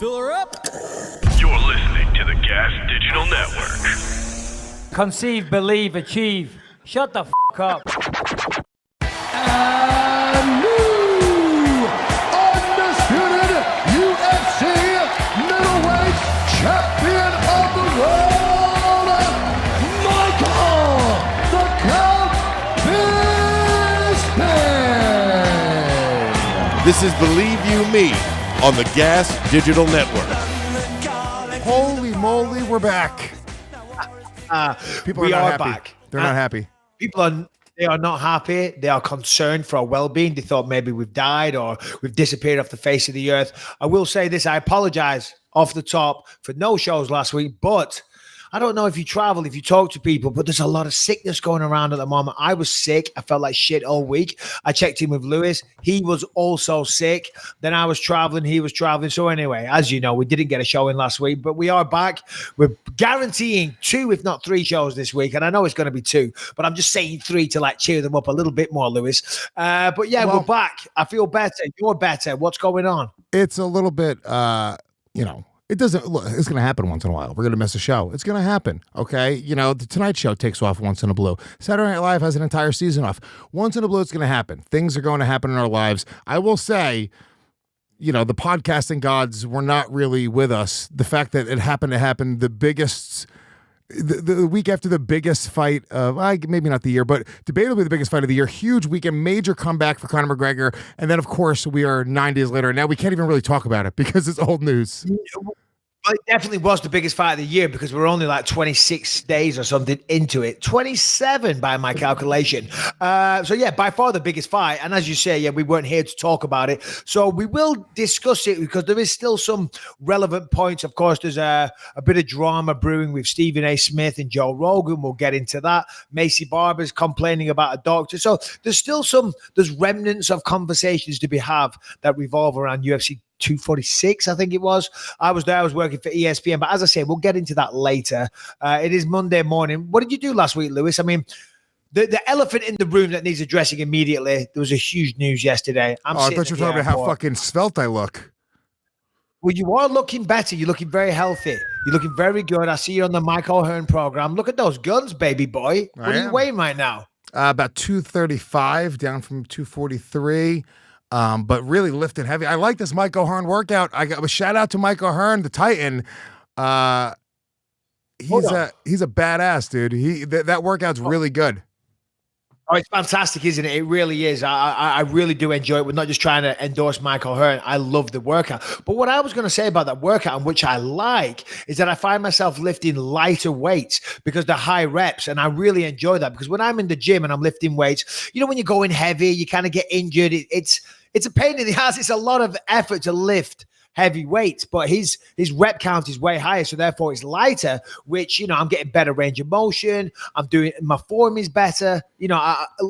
Fill her up. You're listening to the Gas Digital Network. Conceive, believe, achieve. Shut the f*** up. And new undisputed UFC middleweight champion of the world, Michael the Count Bisping. This is Believe You Me on the Gas Digital Network. Holy moly, we're back. People are not happy. Back. They're not happy. They are not happy. They are concerned for our well-being. They thought maybe we've died or we've disappeared off the face of the earth. I will say this. I apologize off the top for no shows last week, but I don't know if you travel, if you talk to people, but there's a lot of sickness going around at the moment. I was sick. I felt like shit all week. I checked in with Lewis. He was also sick. Then I was traveling. He was traveling. So anyway, as you know, we didn't get a show in last week, but we are back. We're guaranteeing 2, if not 3 shows this week. And I know it's going to be 2, but I'm just saying 3 to like cheer them up a little bit more, Lewis. But yeah, we're back. I feel better. You're better. What's going on? It's a little bit, it doesn't look, it's going to happen once in a while. We're going to miss a show. It's going to happen. Okay. The Tonight Show takes off once in a blue. Saturday Night Live has an entire season off. Once in a blue, it's going to happen. Things are going to happen in our lives. I will say, the podcasting gods were not really with us. The fact that it happened to happen the week after the biggest fight of, maybe not the year, but debatably the biggest fight of the year, huge weekend, major comeback for Conor McGregor. And then, of course, we are 9 days later. And now we can't even really talk about it because it's old news. Well, it definitely was the biggest fight of the year because we're only like 26 days or something into it. 27 by my calculation. So yeah, by far the biggest fight. And as you say, yeah, we weren't here to talk about it. So we will discuss it because there is still some relevant points. Of course, there's a bit of drama brewing with Stephen A. Smith and Joe Rogan. We'll get into that. Maycee Barber is complaining about a doctor. So there's still there's remnants of conversations to be had that revolve around UFC 246, I think it was. I was there. I was working for ESPN. But as I say, we'll get into that later. It is Monday morning. What did you do last week, Lewis? I mean, the elephant in the room that needs addressing immediately. There was a huge news yesterday. I thought you were talking about how fucking svelte I look. Well, you are looking better. You're looking very healthy. You're looking very good. I see you on the Mike O'Hearn program. Look at those guns, baby boy. What are you weighing right now? About 235, down from 243. But really lifting heavy. I like this Mike O'Hearn workout. I got a shout out to Mike O'Hearn, the Titan. He's a badass dude. That workout's really good. Oh, it's fantastic, isn't it? It really is. I really do enjoy it. We're not just trying to endorse Mike O'Hearn. I love the workout. But what I was going to say about that workout, and which I like, is that I find myself lifting lighter weights because they're high reps. And I really enjoy that because when I'm in the gym and I'm lifting weights, when you're going heavy, you kind of get injured. It's a pain in the ass. It's a lot of effort to lift heavy weights, but his rep count is way higher, so therefore it's lighter, which I'm getting better range of motion. My form is better.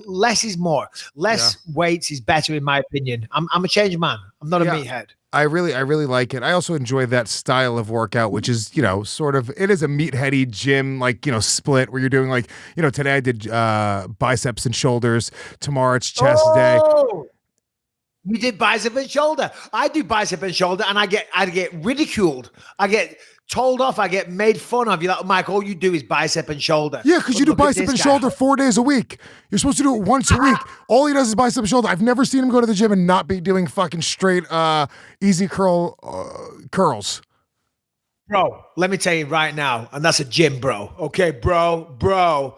Less is more. Less weights is better in my opinion. I'm a changed man. I'm not a meathead. I really like it. I also enjoy that style of workout, which is, sort of, it is a meatheady gym, split where you're doing today I did biceps and shoulders. Tomorrow it's chest day. You did bicep and shoulder. I do bicep and shoulder, and I get ridiculed. I get told off. I get made fun of. You're like, Mike, all you do is bicep and shoulder. Yeah, because you do bicep and shoulder 4 days a week. You're supposed to do it once a week. All he does is bicep and shoulder. I've never seen him go to the gym and not be doing fucking straight easy curls. Bro, let me tell you right now, and that's a gym, bro. Okay, bro.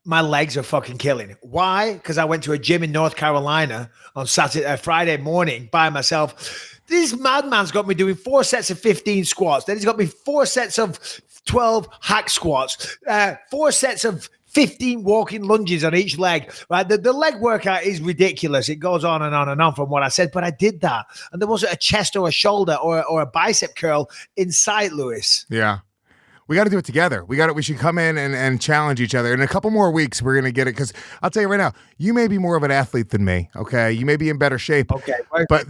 My legs are fucking killing. Why? Because I went to a gym in North Carolina on Friday morning by myself. This madman's got me doing 4 sets of 15 squats. Then he's got me 4 sets of 12 hack squats, 4 sets of 15 walking lunges on each leg. Right? The leg workout is ridiculous. It goes on and on and on from what I said, but I did that. And there wasn't a chest or a shoulder or a bicep curl in sight, Lewis. Yeah. We got to do it together. We should come in and challenge each other. In a couple more weeks, we're going to get it. Because I'll tell you right now, you may be more of an athlete than me, okay? You may be in better shape. Okay. But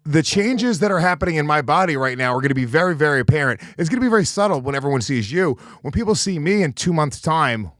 the changes that are happening in my body right now are going to be very, very apparent. It's going to be very subtle when everyone sees you. When people see me in 2 months' time.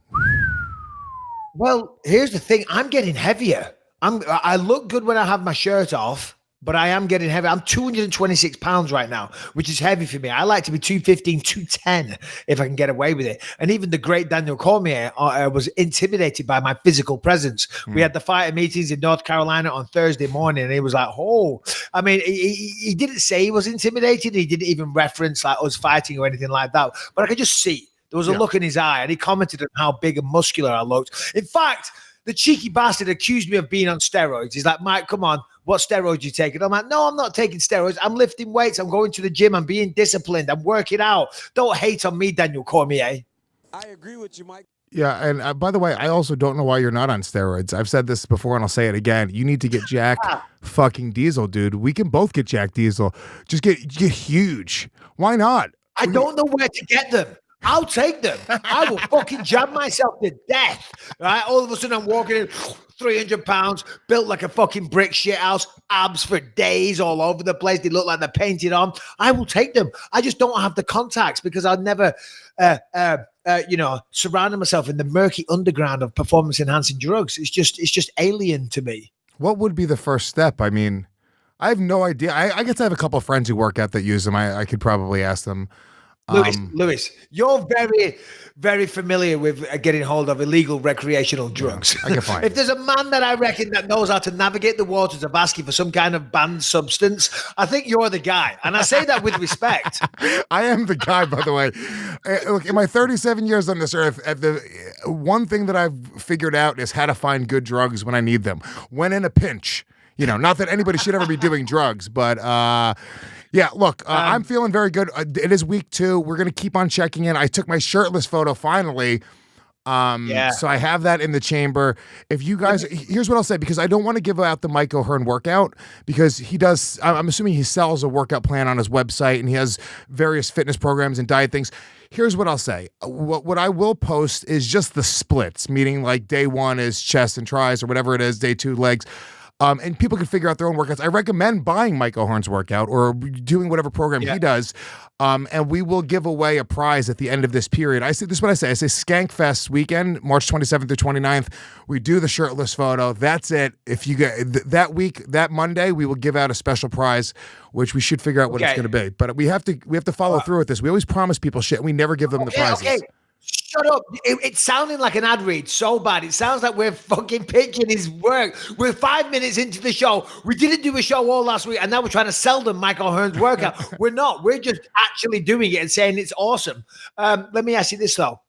Well, here's the thing. I'm getting heavier. I look good when I have my shirt off. but I am getting heavy. I'm 226 pounds right now, which is heavy for me. I like to be 215, 210 if I can get away with it. And even the great Daniel Cormier was intimidated by my physical presence. We had the fighter meetings in North Carolina on Thursday morning, and he was like, oh, I mean, he didn't say he was intimidated. He didn't even reference like us fighting or anything like that. But I could just see there was a look in his eye, and he commented on how big and muscular I looked. In fact, the cheeky bastard accused me of being on steroids. He's like, Mike, come on, what steroids you taking? I'm like, no, I'm not taking steroids. I'm lifting weights. I'm going to the gym. I'm being disciplined. I'm working out. Don't hate on me, Daniel Cormier. I agree with you, Mike. Yeah, and by the way, I also don't know why you're not on steroids. I've said this before, and I'll say it again. You need to get Jack fucking Diesel, dude. We can both get Jack Diesel. Just get huge. Why not? I don't know where to get them. I'll take them. I will fucking jab myself to death. Right? All of a sudden, I'm walking in 300 pounds, built like a fucking brick shit house, abs for days all over the place. They look like they're painted on. I will take them. I just don't have the contacts because I've never, surrounded myself in the murky underground of performance-enhancing drugs. It's just alien to me. What would be the first step? I mean, I have no idea. I guess I have a couple of friends who work out that use them. I could probably ask them. Lewis, you're very, very familiar with getting hold of illegal recreational drugs. I can find If there's a man that I reckon that knows how to navigate the waters of asking for some kind of banned substance, I think you're the guy. And I say that with respect. I am the guy, by the way. Look, in my 37 years on this earth, the one thing that I've figured out is how to find good drugs when I need them. When in a pinch. Not that anybody should ever be doing drugs, but yeah, look, I'm feeling very good. It is week 2. We're going to keep on checking in. I took my shirtless photo finally. So I have that in the chamber. If you guys, here's what I'll say, because I don't want to give out the Mike O'Hearn workout, because he does, I'm assuming he sells a workout plan on his website and he has various fitness programs and diet things. Here's what I'll say. What I will post is just the splits, meaning like day 1 is chest and tris or whatever it is, day 2 legs. And people can figure out their own workouts. I recommend buying Mike O'Hearn's workout or doing whatever program he does. And we will give away a prize at the end of this period. This is what I say. I say Skankfest weekend, March 27th through 29th. We do the shirtless photo. That's it. If you get that week, that Monday, we will give out a special prize, which we should figure out what it's going to be. But we have to follow through with this. We always promise people shit, and we never give them the prizes. Okay. Shut up. It's sounding like an ad read so bad. It sounds like we're fucking pitching his work. We're 5 minutes into the show. We didn't do a show all last week, and now we're trying to sell them Michael Hearn's workout. We're not. We're just actually doing it and saying it's awesome. Let me ask you this, though.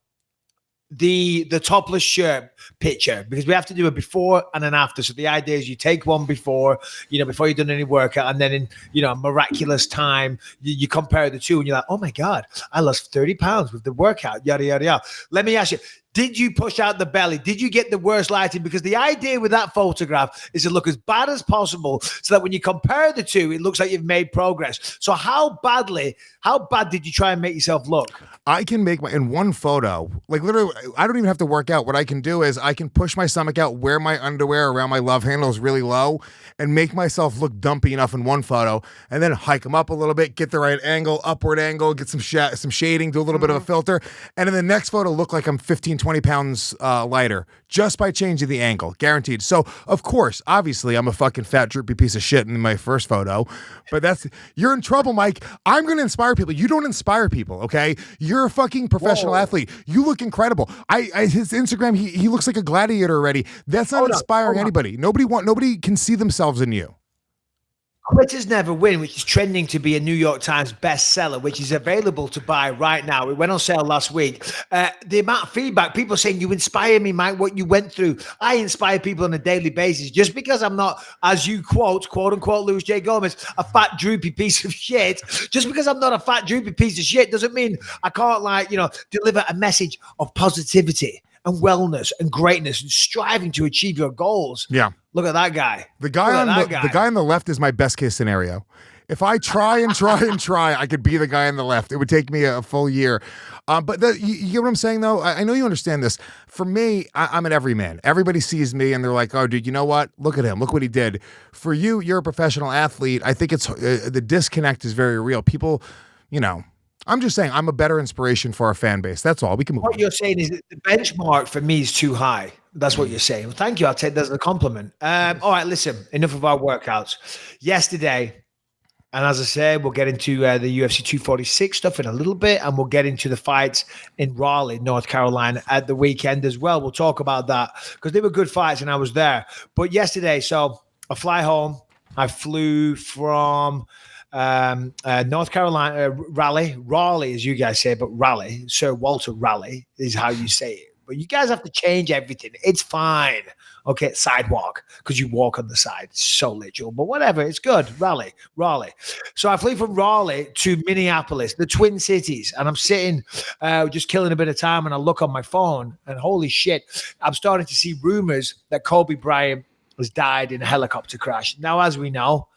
The topless shirt picture, because we have to do a before and an after. So the idea is you take one before you've done any workout, and then in a miraculous time you compare the two and you're like, oh my God, I lost 30 pounds with the workout, yada yada yada. Let me ask you, did you push out the belly? Did you get the worst lighting? Because the idea with that photograph is to look as bad as possible so that when you compare the two, it looks like you've made progress. So how bad did you try and make yourself look? I can make in one photo, like literally, I don't even have to work out. What I can do is I can push my stomach out, wear my underwear around my love handles really low, and make myself look dumpy enough in one photo, and then hike them up a little bit, get the right angle, upward angle, get some shading, do a little bit of a filter, and in the next photo look like I'm 15, 20 pounds lighter just by changing the angle, guaranteed. So, of course, obviously, I'm a fucking fat, droopy piece of shit in my first photo, but you're in trouble, Mike. I'm going to inspire people. You don't inspire people, okay? You're a fucking professional athlete. You look incredible. His Instagram, he looks like a gladiator already. That's not inspiring anybody. Nobody can see themselves in you. Quitters Never Win, which is trending to be a New York Times bestseller, which is available to buy right now. It went on sale last week. The amount of feedback, people saying, you inspire me, Mike, what you went through. I inspire people on a daily basis. Just because I'm not, as you quote unquote, Louis J. Gomez, a fat, droopy piece of shit. Just because I'm not a fat, droopy piece of shit doesn't mean I can't, deliver a message of positivity and wellness and greatness and striving to achieve your goals. Yeah. Look at that guy. The guy on the left is my best case scenario. If I try and try, I could be the guy on the left. It would take me a full year. But you get what I'm saying, though? I know you understand this. For me, I'm an everyman. Everybody sees me and they're like, oh, dude, you know what? Look at him. Look what he did. For you, you're a professional athlete. I think it's the disconnect is very real. People, I'm just saying I'm a better inspiration for our fan base. That's all. We can move What on. you're saying is that the benchmark for me is too high. That's what you're saying. Well, thank you. I'll take that as a compliment. All right, listen, enough of our workouts. Yesterday, and as I said, we'll get into the UFC 246 stuff in a little bit, and we'll get into the fights in Raleigh, North Carolina at the weekend as well. We'll talk about that because they were good fights and I was there. But yesterday, so I fly home. I flew from North Carolina, Raleigh, as you guys say, but Raleigh, Sir Walter Raleigh is how you say it. But you guys have to change everything. It's fine. Okay, sidewalk, because you walk on the side. It's so literal, but whatever. It's good. Raleigh. So I flew from Raleigh to Minneapolis, the Twin Cities, and I'm sitting just killing a bit of time, and I look on my phone, and holy shit, I'm starting to see rumors that Kobe Bryant has died in a helicopter crash. Now, as we know,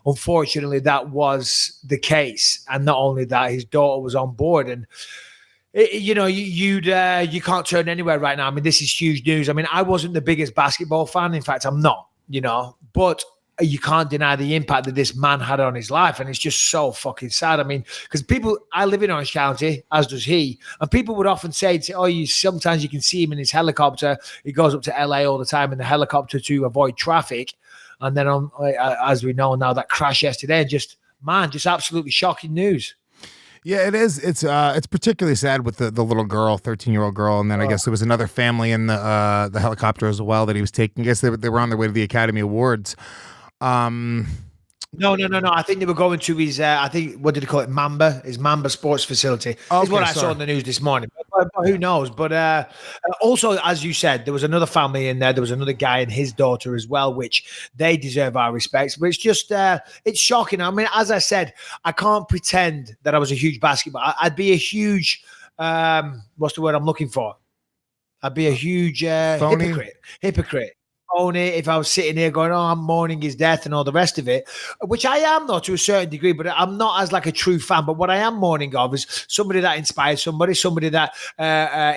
unfortunately, that was the case. And not only that, his daughter was on board. And, you can't turn anywhere right now. I mean, this is huge news. I mean, I wasn't the biggest basketball fan. In fact, I'm not, but you can't deny the impact that this man had on his life. And it's just so fucking sad. I mean, because I live in Orange County, as does he. And people would often say, sometimes you can see him in his helicopter. He goes up to LA all the time in the helicopter to avoid traffic. And then, as we know now, that crash yesterday, just absolutely shocking news. Yeah, it is. It's particularly sad with the little girl, 13-year-old girl, and then I guess there was another family in the helicopter as well that he was taking. I guess they were on their way to the Academy Awards. No. I think they were going to his, what did he call it? His Mamba Sports Facility. Is what I saw in the news this morning. But who knows? But also, as you said, there was another family in there. There was another guy and his daughter as well, which they deserve our respects. But it's just, it's shocking. I mean, as I said, I can't pretend that I was a huge basketball. I'd be a huge, what's the word I'm looking for? I'd be a huge hypocrite. Own it if I was sitting here going, I'm mourning his death and all the rest of it, which I am, though, to a certain degree, but I'm not as like a true fan. But what I am mourning of is somebody that inspired somebody that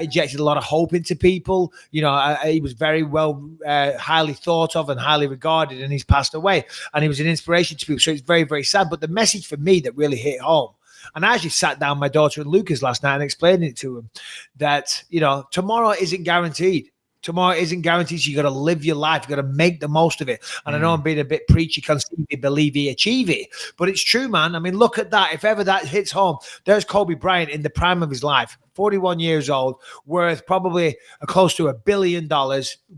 injected a lot of hope into people. He was very well, highly thought of and highly regarded, and he's passed away, and he was an inspiration to people. So it's very, very sad. But the message for me that really hit home, and I actually sat down with my daughter and Lucas last night and explained it to him, that, tomorrow isn't guaranteed. Tomorrow isn't guaranteed. So you got to live your life. You got to make the most of it. And I know I'm being a bit preachy, conceive it, believe it, achieve it. But it's true, man. I mean, look at that. If ever that hits home, there's Kobe Bryant in the prime of his life, 41 years old, worth probably close to $1 billion,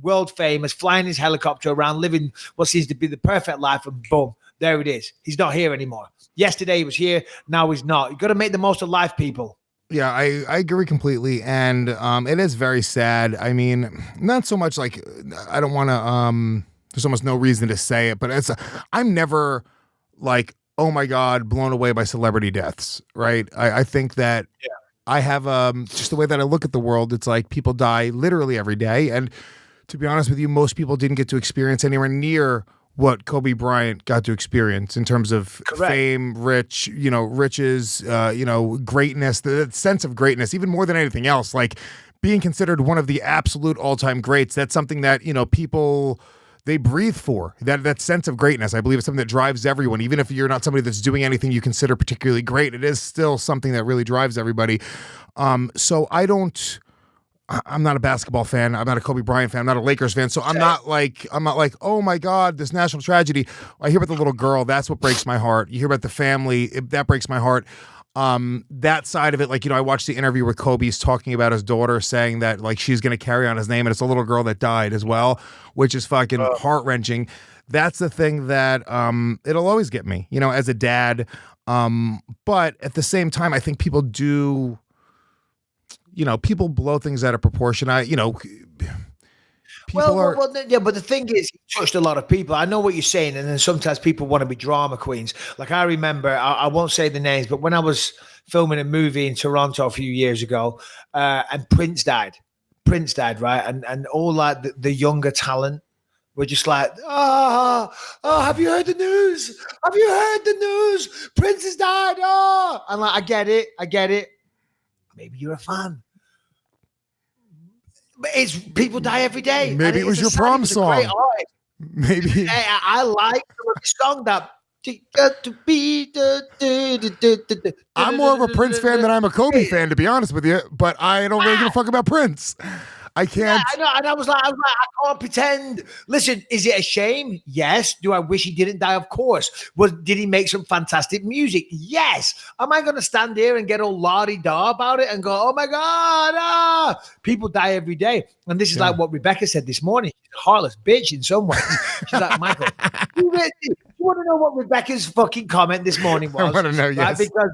world famous, flying his helicopter around, living what seems to be the perfect life. And boom, there it is. He's not here anymore. Yesterday he was here. Now he's not. You got to make the most of life, people. Yeah, I agree completely, and it is very sad. I mean, not so much like I don't want to. There's almost no reason to say it, but I'm never like, oh my God, blown away by celebrity deaths, right? I think that I have just the way that I look at the world. It's like people die literally every day, and to be honest with you, most people didn't get to experience anywhere near what Kobe Bryant got to experience in terms of fame, riches, greatness, the sense of greatness, even more than anything else, like being considered one of the absolute all-time greats. That's something that, people, they breathe for, that sense of greatness. I believe it's something that drives everyone. Even if you're not somebody that's doing anything you consider particularly great, it is still something that really drives everybody. So I'm not a basketball fan. I'm not a Kobe Bryant fan. I'm not a Lakers fan. So I'm not like, oh my God, this national tragedy. I hear about the little girl. That's what breaks my heart. You hear about the family. That breaks my heart. That side of it, like, I watched the interview where Kobe's talking about his daughter saying that like she's going to carry on his name, and it's a little girl that died as well, which is fucking heart-wrenching. That's the thing that it'll always get me, as a dad. But at the same time, I think people do, people blow things out of proportion. But the thing is, he touched a lot of people. I know what you're saying, and then sometimes people want to be drama queens. Like I remember, I won't say the names, but when I was filming a movie in Toronto a few years ago, and Prince died, right? And all like the younger talent were just like, oh, have you heard the news? Have you heard the news? Prince has died. Oh, and like, I get it. Maybe you're a fan. It's people die every day. Maybe it was your prom song. Maybe I like the song that Got to be I'm more of a Prince fan than I'm a Kobe fan, to be honest with you. But I don't really give a fuck about Prince. I can't. Yeah, I know. And I was like, I can't pretend. Listen, is it a shame? Yes. Do I wish he didn't die? Of course. Did he make some fantastic music? Yes. Am I going to stand here and get all la-di-da about it and go, oh my God, people die every day. And this is like what Rebecca said this morning. She's a heartless bitch in some ways. She's like, Michael, you want to know what Rebecca's fucking comment this morning was? I want to know, yes. Because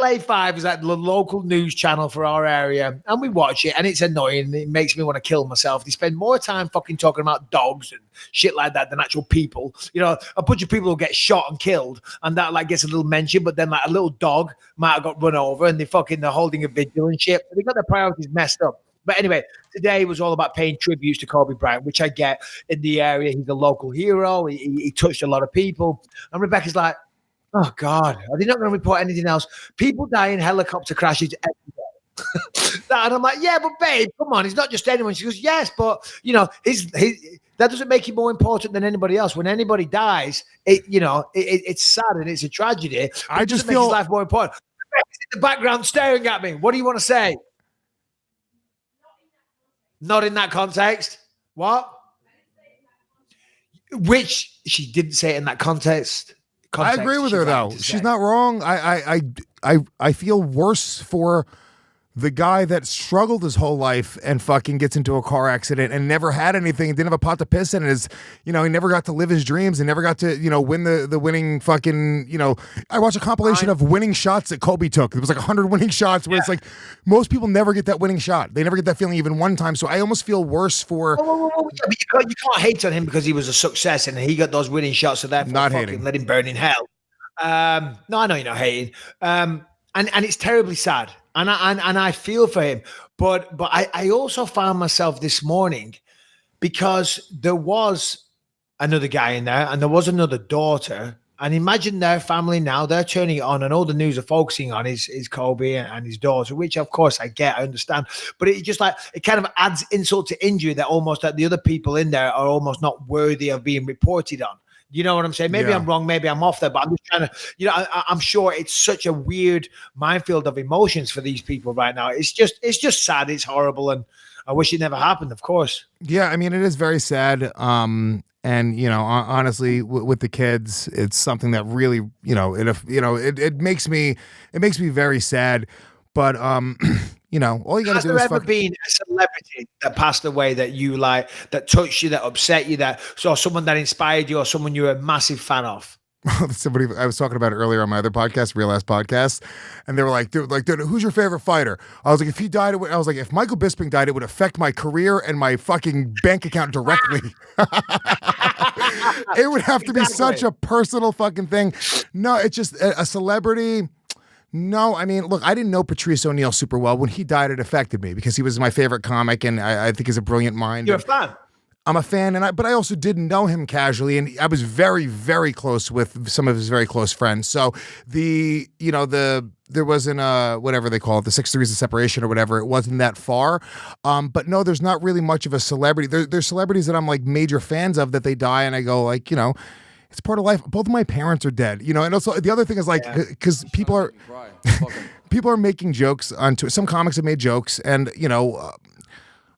LA 5 is like the local news channel for our area, and we watch it, and it's annoying. It makes me want to kill myself. They spend more time fucking talking about dogs and shit like that than actual people. You know, a bunch of people will get shot and killed, and that like gets a little mention, but then like a little dog might have got run over, and they're holding a vigil and shit. They got their priorities messed up. But anyway, today was all about paying tributes to Colby Bryant, which I get in the area. He's a local hero. He touched a lot of people, and Rebecca's like, oh, God, are they not going to report anything else? People die in helicopter crashes every day. And I'm like, yeah, but babe, come on. He's not just anyone. She goes, yes, but, you know, that doesn't make him more important than anybody else. When anybody dies, it's sad and it's a tragedy. I just feel his life more important. Rebecca's in the background staring at me. What do you want to say? Not in that context. What? Which she didn't say it in that context. I agree with her though. She's not wrong. I feel worse for the guy that struggled his whole life and fucking gets into a car accident and never had anything and didn't have a pot to piss in. And he never got to live his dreams and never got to, win the winning fucking, I watched a compilation of winning shots that Colby took. It was like 100 winning shots where it's like most people never get that winning shot. They never get that feeling even one time. So I almost feel worse for. You can't hate on him because he was a success and he got those winning shots. So therefore, not hating. Let him burn in hell. No, I know you're not hating. And it's terribly sad. And I feel for him. But I also found myself this morning because there was another guy in there and there was another daughter. And imagine their family now, they're turning it on and all the news are focusing on is Colby and his daughter, which of course I get, I understand. But it just like, it kind of adds insult to injury that almost that the other people in there are almost not worthy of being reported on. You know what I'm saying? Maybe I'm wrong. Maybe I'm off there, but I'm just trying to, I'm sure it's such a weird minefield of emotions for these people right now. It's just sad. It's horrible. And I wish it never happened, of course. Yeah. I mean, it is very sad. And, honestly, with the kids, it's something that really, it makes me very sad. But, all you got to do is Has there ever been a celebrity that passed away that you like, that touched you, that upset you, or someone that inspired you, or someone you're a massive fan of? Somebody I was talking about it earlier on my other podcast, Real Ass Podcast, and they were like, dude, who's your favorite fighter? I was like, if he died, if Michael Bisping died, it would affect my career and my fucking bank account directly. It would have to be such a personal fucking thing. No, it's just a celebrity. No, I mean, look, I didn't know Patrice O'Neal super well. When he died, it affected me because he was my favorite comic, and I think he's a brilliant mind. You're a fan. I'm a fan, but I also didn't know him casually, and I was very, very close with some of his very close friends. So there wasn't whatever they call it, the 6 degrees of separation or whatever. It wasn't that far. But no, there's not really much of a celebrity. There's celebrities that I'm like major fans of that they die, and I go like, it's part of life. Both of my parents are dead, and also the other thing is like, because people are making jokes onto some comics have made jokes, and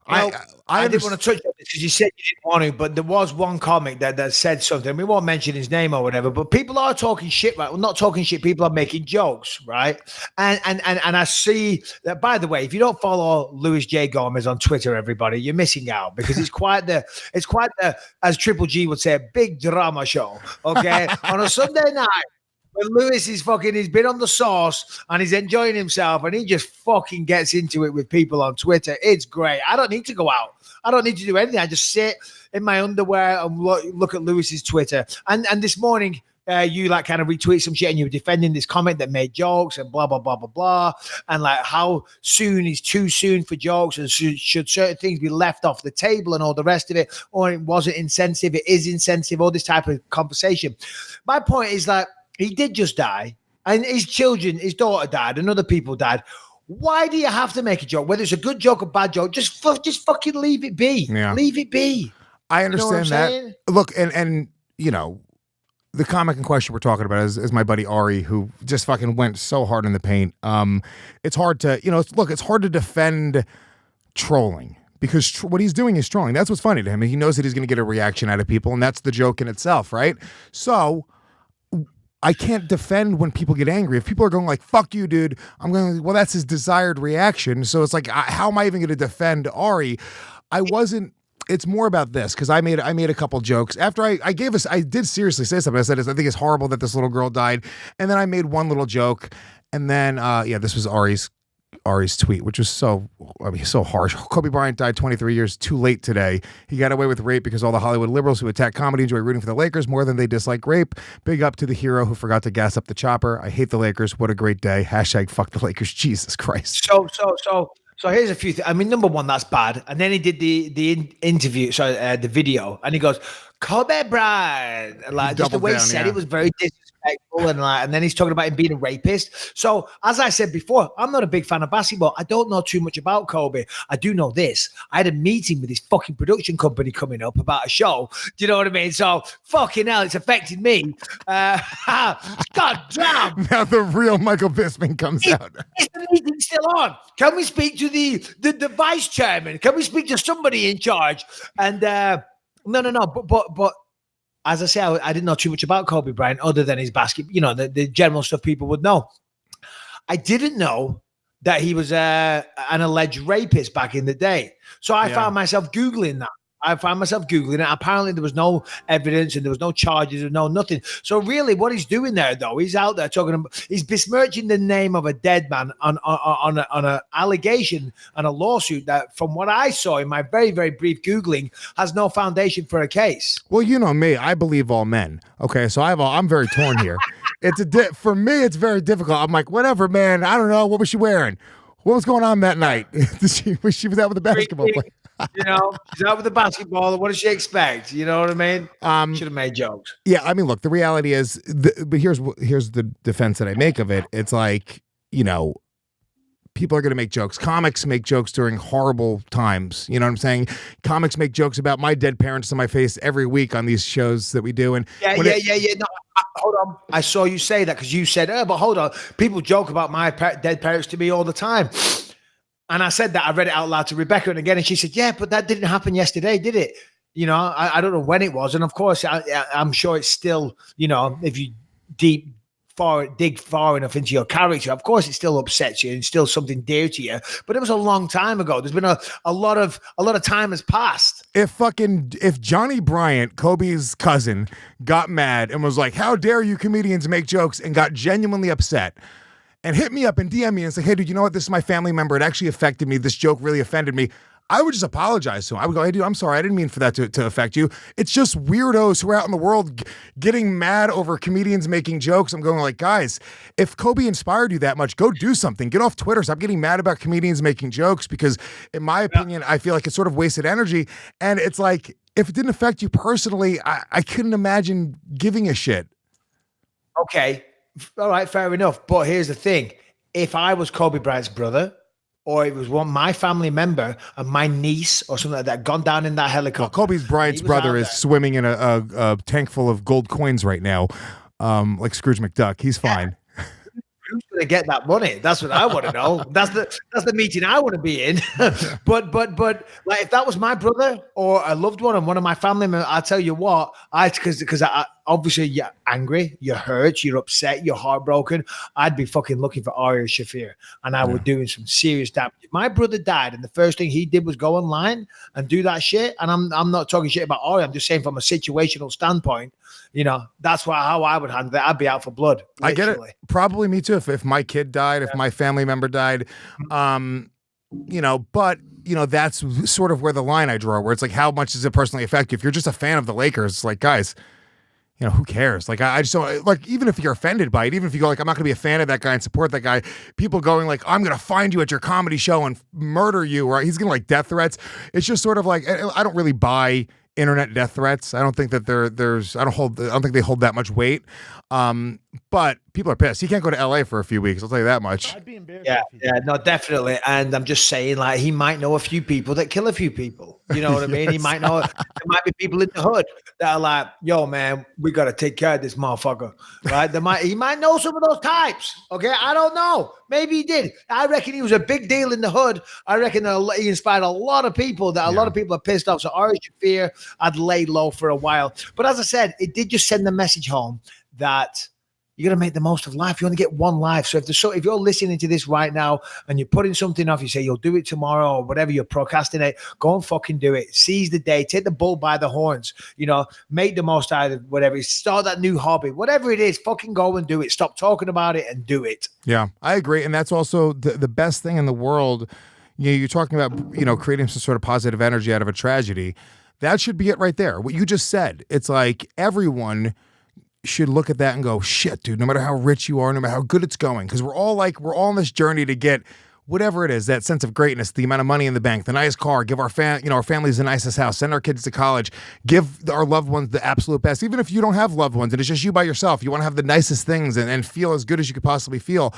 I didn't want to touch on this because you said you didn't want to, but there was one comic that said something. We won't mention his name or whatever, but people are talking shit, right? Well, not talking shit. People are making jokes, right? And I see that. By the way, if you don't follow Louis J. Gomez on Twitter, everybody, you're missing out because it's quite the as Triple G would say, a big drama show. Okay, on a Sunday night. When Lewis he's been on the sauce and he's enjoying himself and he just fucking gets into it with people on Twitter. It's great. I don't need to go out. I don't need to do anything. I just sit in my underwear and look at Lewis's Twitter. And this morning, you like kind of retweet some shit and you were defending this comment that made jokes and blah, blah, blah, blah, blah. And like how soon is too soon for jokes and should certain things be left off the table and all the rest of it, or it wasn't insensitive, it is insensitive, all this type of conversation. My point is like, he did just die, and his daughter died, and other people died. Why do you have to make a joke? Whether it's a good joke or bad joke, just fucking leave it be. Yeah. Leave it be. I understand that. Look, and the comic in question we're talking about is my buddy Ari, who just fucking went so hard in the paint. It's hard to, it's hard to defend trolling because what he's doing is trolling. That's what's funny to him. He knows that he's going to get a reaction out of people, and that's the joke in itself, right? So I can't defend when people get angry. If people are going like, fuck you, dude, I'm going, well, that's his desired reaction. So it's like, how am I even going to defend Ari? It's more about this because I made a couple jokes after I did seriously say something. I said, I think it's horrible that this little girl died. And then I made one little joke. And then, this was Ari's tweet, which was so harsh. Kobe Bryant died 23 years too late today. He got away with rape because all the Hollywood liberals who attack comedy enjoy rooting for the Lakers more than they dislike rape. Big up to the hero who forgot to gas up the chopper. I hate the Lakers. What a great day. # fuck the Lakers. Jesus Christ. So here's a few things. I mean, number one, that's bad. And then he did the interview, the video, and he goes, Kobe Bryant. Like, just the way he said it was very disrespectful, and then he's talking about him being a rapist. So, as I said before, I'm not a big fan of basketball. I don't know too much about Kobe. I do know this. I had a meeting with his fucking production company coming up about a show. Do you know what I mean? So, fucking hell, it's affected me. God damn. Now the real Michael Bisping comes out. Is the meeting still on? Can we speak to the vice chairman? Can we speak to somebody in charge? And no. But as I say, I didn't know too much about Kobe Bryant other than his basketball. The general stuff people would know. I didn't know that he was an alleged rapist back in the day. So I found myself Googling that. It. Apparently, there was no evidence and there was no charges and no nothing. So really, what he's doing there, though, he's out there talking about, he's besmirching the name of a dead man on an allegation and a lawsuit that, from what I saw in my very, very brief Googling, has no foundation for a case. Well, you know me, I believe all men. Okay, so I'm very torn here. For me, it's very difficult. I'm like, whatever, man. I don't know. What was she wearing? What was going on that night? She was out with the basketball player. She's out with the basketball. What does she expect? You know what I mean? Should have made jokes. Yeah, I mean, look, the reality is, but here's the defense that I make of it. It's like, people are going to make jokes. Comics make jokes during horrible times. You know what I'm saying? Comics make jokes about my dead parents in my face every week on these shows that we do. And yeah. No, hold on. I saw you say that because you said, but hold on. People joke about my dead parents to me all the time. And I said that, I read it out loud to Rebecca and again, and she said, yeah, but that didn't happen yesterday, did it? I don't know when it was. And of course, I'm sure it's still, if you dig far enough into your character, of course it still upsets you and still something dear to you. But it was a long time ago. There's been a lot of time has passed. If Johnny Bryant, Kobe's cousin, got mad and was like, how dare you comedians make jokes, and got genuinely upset, and hit me up and DM me and say, hey, dude, you know what? This is my family member. It actually affected me. This joke really offended me. I would just apologize to him. I would go, hey, dude, I'm sorry. I didn't mean for that to affect you. It's just weirdos who are out in the world getting mad over comedians making jokes. I'm going like, guys, if Kobe inspired you that much, go do something. Get off Twitter. Stop getting mad about comedians making jokes because, in my opinion, I feel like it's sort of wasted energy. And it's like, if it didn't affect you personally, I couldn't imagine giving a shit. Okay. All right, fair enough. But here's the thing. If I was Kobe Bryant's brother, or it was my family member and my niece or something like that gone down in that helicopter. Well, Bryant's brother is swimming in a tank full of gold coins right now, like Scrooge McDuck. He's fine. Who's going to get that money? That's what I want to know. That's the meeting I want to be in. but like, if that was my brother or a loved one and one of my family members, I'll tell you what, because obviously you're angry, you're hurt, you're upset, you're heartbroken. I'd be fucking looking for Ari Shafir, and I would doing some serious damage. My brother died, and the first thing he did was go online and do that shit. And I'm not talking shit about Ari. I'm just saying from a situational standpoint, that's how I would handle it. I'd be out for blood. Literally. I get it. Probably me too. If my kid died, if my family member died, but that's sort of where the line I draw, where it's like, how much does it personally affect you? If you're just a fan of the Lakers, it's like, guys, who cares? Like, I just don't, like, even if you're offended by it, even if you go like, I'm not going to be a fan of that guy and support that guy, people going like, I'm going to find you at your comedy show and murder you, or he's going to like death threats. It's just sort of like, I don't really buy internet death threats. I don't think that I don't think they hold that much weight. But people are pissed. He can't go to LA for a few weeks. I'll tell you that much. I'd be embarrassed. Yeah, no, definitely. And I'm just saying, like, he might know a few people that kill a few people. You know what I mean? He might know. There might be people in the hood that are like, "Yo, man, we gotta take care of this motherfucker." Right? He might know some of those types. Okay, I don't know. Maybe he did. I reckon he was a big deal in the hood. I reckon he inspired a lot of people. A lot of people are pissed off. So Origin Fear, I'd lay low for a while. But as I said, it did just send the message home that you got to make the most of life. You only get one life. So if you're listening to this right now and you're putting something off, you say you'll do it tomorrow or whatever, you procrastinate, go and fucking do it. Seize the day. Take the bull by the horns. Make the most out of whatever. Start that new hobby. Whatever it is, fucking go and do it. Stop talking about it and do it. Yeah, I agree. And that's also the best thing in the world. You're talking about, creating some sort of positive energy out of a tragedy. That should be it right there. What you just said. It's like everyone should look at that and go, shit, dude, no matter how rich you are, no matter how good it's going, because we're all on this journey to get whatever it is, that sense of greatness, the amount of money in the bank, the nice car, give our families the nicest house, send our kids to college, give our loved ones the absolute best. Even if you don't have loved ones and it's just you by yourself, you want to have the nicest things and feel as good as you could possibly feel.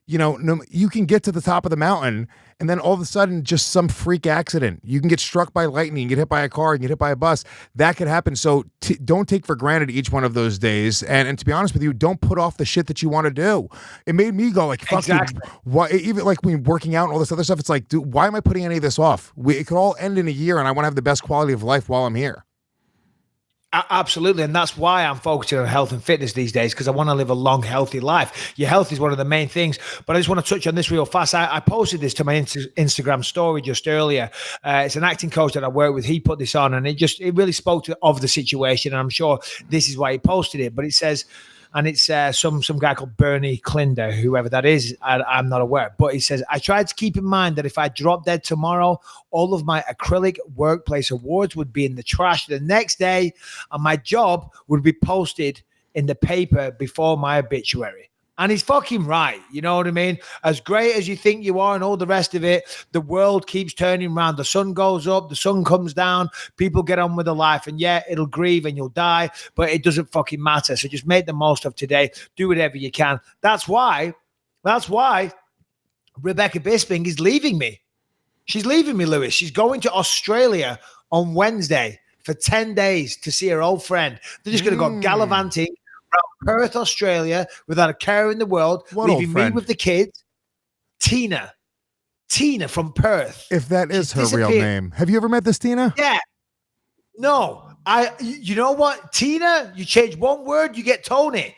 You can get to the top of the mountain and then all of a sudden just some freak accident. You can get struck by lightning, get hit by a car, get hit by a bus. That could happen. So don't take for granted each one of those days. And to be honest with you, don't put off the shit that you want to do. It made me go like, fuck exactly. Why? Even like when working out and all this other stuff, it's like, dude, why am I putting any of this off? It could all end in a year and I want to have the best quality of life while I'm here. Absolutely. And that's why I'm focusing on health and fitness these days, because I want to live a long, healthy life. Your health is one of the main things. But I just want to touch on this real fast. I posted this to my Instagram story just earlier. It's an acting coach that I work with. He put this on and it really spoke of the situation. And I'm sure this is why he posted it. But it says, and it's some guy called Bernie Klinder, whoever that is, I'm not aware. But he says, I tried to keep in mind that if I drop dead tomorrow, all of my acrylic workplace awards would be in the trash the next day, and my job would be posted in the paper before my obituary. And he's fucking right. You know what I mean? As great as you think you are and all the rest of it, the world keeps turning around. The sun goes up, the sun comes down, people get on with their life. And yeah, it'll grieve and you'll die, but it doesn't fucking matter. So just make the most of today. Do whatever you can. That's why Rebecca Bisping is leaving me. She's leaving me, Lewis. She's going to Australia on Wednesday for 10 days to see her old friend. They're just going to go gallivanting around Perth, Australia, without a care in the world, leaving me with the kids. Tina from Perth. If that is her real name. Have you ever met this Tina? Yeah. No. You know what? Tina, you change one word, you get Tony.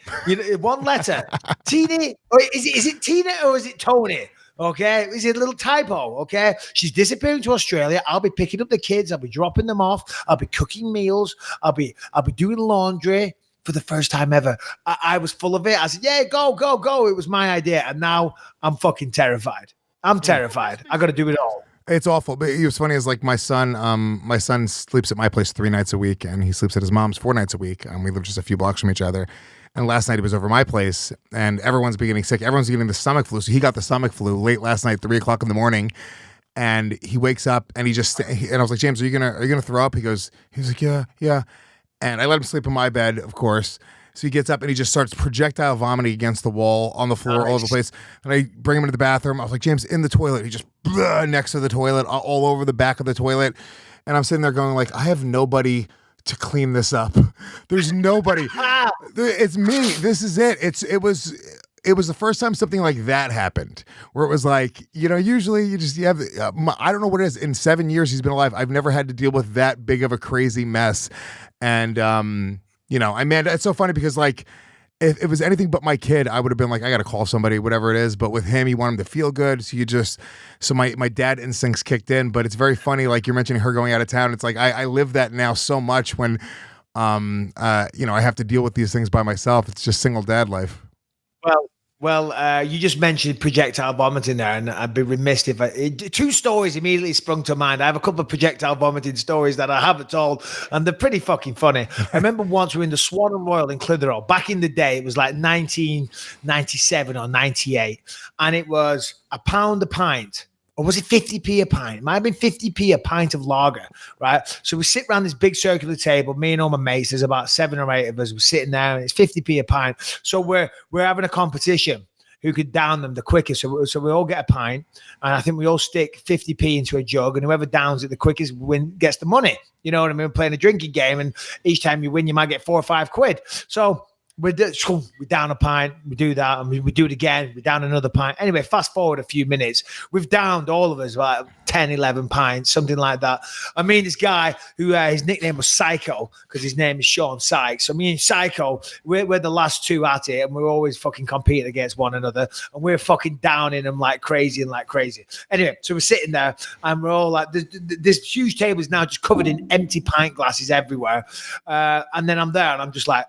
One letter. Tina, or is it Tina or is it Tony? Okay, is it a little typo? Okay, she's disappearing to Australia. I'll be picking up the kids. I'll be dropping them off. I'll be cooking meals. I'll be doing laundry for the first time ever. I was full of it. I said, "Yeah, go." It was my idea, and now I'm fucking terrified. I'm terrified. I got to do it all. It's awful. But it was funny is like my son sleeps at my place 3 nights a week, and he sleeps at his mom's 4 nights a week. And we live just a few blocks from each other. And last night he was over my place, and everyone's getting sick. Everyone's getting the stomach flu. So he got the stomach flu late last night, 3:00 in the morning. And he wakes up, and and I was like, James, are you gonna throw up? He was like, yeah. And I let him sleep in my bed, of course. So he gets up and he just starts projectile vomiting against the wall, on the floor, all over the place. And I bring him into the bathroom. I was like, James, in the toilet. He just next to the toilet, all over the back of the toilet. And I'm sitting there going like, I have nobody to clean this up. There's nobody. It's me. This is it. It was the first time something like that happened, where it was like, usually you have, I don't know what it is. In 7 years he's been alive, I've never had to deal with that big of a crazy mess. And, it's so funny because like, if it was anything but my kid, I would have been like, I got to call somebody, whatever it is. But with him, you want him to feel good. So my dad instincts kicked in, but it's very funny. Like you're mentioning her going out of town. It's like, I live that now so much when, I have to deal with these things by myself. It's just single dad life. Well, you just mentioned projectile vomiting there, and I'd be remiss if 2 stories immediately sprung to mind. I have a couple of projectile vomiting stories that I haven't told, and they're pretty fucking funny. I remember once we were in the Swan and Royal in Clitheroe. Back in the day, it was like 1997 or 98, and it was £1 a pint. Or was it 50p a pint? It might have been 50p a pint of lager, right? So we sit around this big circular table, me and all my mates, there's about 7 or 8 of us, we're sitting there, and it's 50p a pint. So we're having a competition. who could down them the quickest. So we all get a pint, and I think we all stick 50p into a jug, and whoever downs it the quickest gets the money. You know what I mean? We're playing a drinking game, and each time you win, you might get 4 or 5 quid. So we down a pint, we do that, and we do it again, we down another pint. Anyway, fast forward a few minutes, we've downed all of us about 10, 11 pints, something like that. I mean, this guy who his nickname was Psycho because his name is Sean Sykes. So me and Psycho, we're the last two at it, and we're always fucking competing against one another, and we're fucking downing them like crazy. Anyway, so we're sitting there, and we're all like, this huge table is now just covered in empty pint glasses everywhere. And then I'm there, and I'm just like,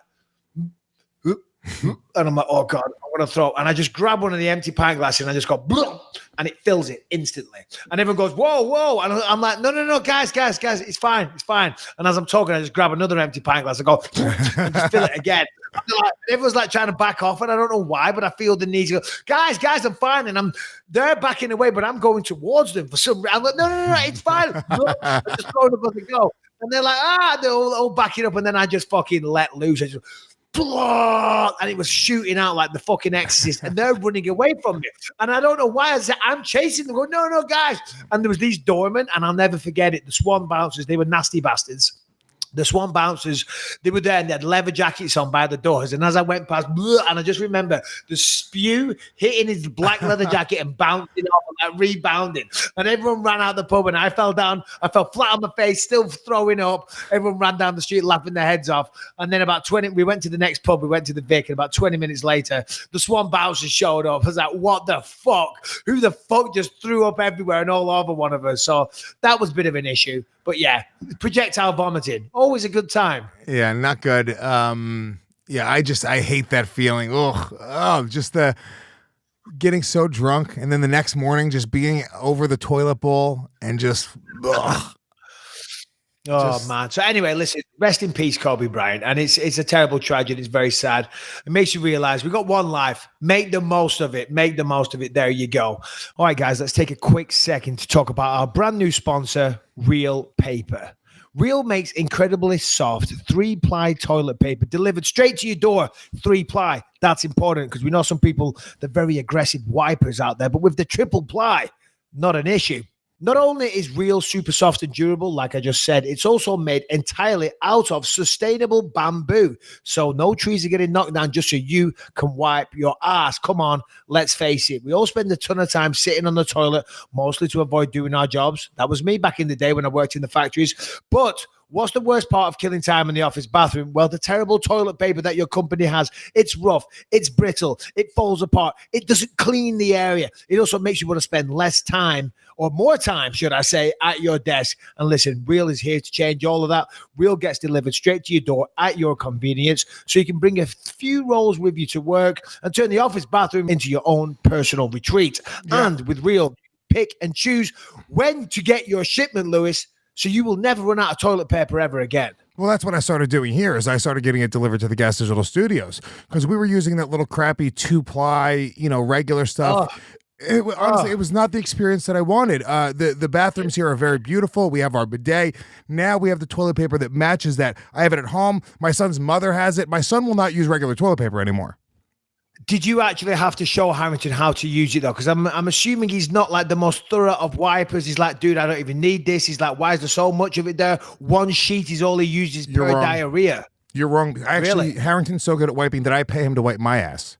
and I'm like, oh God, I'm going to throw. And I just grab one of the empty pint glasses and I just go, and it fills it instantly. And everyone goes, whoa. And I'm like, no, guys, it's fine. And as I'm talking, I just grab another empty pint glass and go, and just fill it again. Like, everyone's like trying to back off, and I don't know why, but I feel the need to go, guys, I'm fine. And they're backing away, but I'm going towards them for some reason. I'm like, no, it's fine. I just throw them up and go. And they're like, they're all backing up. And then I just fucking let loose. I just, and it was shooting out like the fucking Exorcist, and they're running away from me. And I don't know why. I said, I'm chasing them. Go, no, guys. And there was these doormen, and I'll never forget it. The Swan bouncers, they were nasty bastards. The Swan bouncers, they were there and they had leather jackets on by the doors. And as I went past, and I just remember the spew hitting his black leather jacket and bouncing off and like rebounding. And everyone ran out the pub, and I fell down. I fell flat on my face, still throwing up. Everyone ran down the street laughing their heads off. And then we went to the next pub. We went to the Vic, and about 20 minutes later, the Swan bouncers showed up. I was like, what the fuck? Who the fuck just threw up everywhere and all over one of us? So that was a bit of an issue. But yeah, projectile vomiting, always a good time. Yeah, not good. I hate that feeling. Just the getting so drunk, and then the next morning just being over the toilet bowl and just. Man. So anyway, listen, rest in peace, Colby Bryant. And it's a terrible tragedy. It's very sad. It makes you realize we've got one life. Make the most of it. There you go. All right, guys, let's take a quick second to talk about our brand new sponsor, Real Paper. Real makes incredibly soft 3-ply toilet paper delivered straight to your door. 3-ply. That's important because we know some people, they're very aggressive wipers out there, but with the triple ply, not an issue. Not only is Real super soft and durable, like I just said, it's also made entirely out of sustainable bamboo. So no trees are getting knocked down just so you can wipe your ass. Come on, let's face it. We all spend a ton of time sitting on the toilet, mostly to avoid doing our jobs. That was me back in the day when I worked in the factories. But what's the worst part of killing time in the office bathroom? Well, the terrible toilet paper that your company has. It's rough. It's brittle. It falls apart. It doesn't clean the area. It also makes you want to spend less time, or more time, should I say, at your desk. And listen, Real is here to change all of that. Real gets delivered straight to your door at your convenience, so you can bring a few rolls with you to work and turn the office bathroom into your own personal retreat. Yeah. And with Real, pick and choose when to get your shipment, Lewis, so you will never run out of toilet paper ever again. Well, that's what I started doing here. Is I started getting it delivered to the Gas Digital Studios because we were using that little crappy 2-ply, regular stuff. Honestly, it was not the experience that I wanted. The bathrooms here are very beautiful. We have our bidet. Now we have the toilet paper that matches that. I have it at home. My son's mother has it. My son will not use regular toilet paper anymore. Did you actually have to show Harrington how to use it though? Because I'm assuming he's not like the most thorough of wipers. He's like, dude, I don't even need this. He's like, why is there so much of it there? One sheet is all he uses per diarrhea. You're wrong. Actually, really? Harrington's so good at wiping that I pay him to wipe my ass.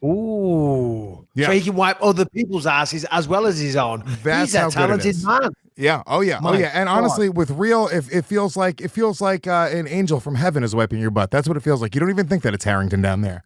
Ooh. Yeah. So he can wipe other people's asses as well as his own. That's he's a talented man. Yeah. Oh yeah. And honestly, with Real, it feels like an angel from heaven is wiping your butt. That's what it feels like. You don't even think that it's Harrington down there.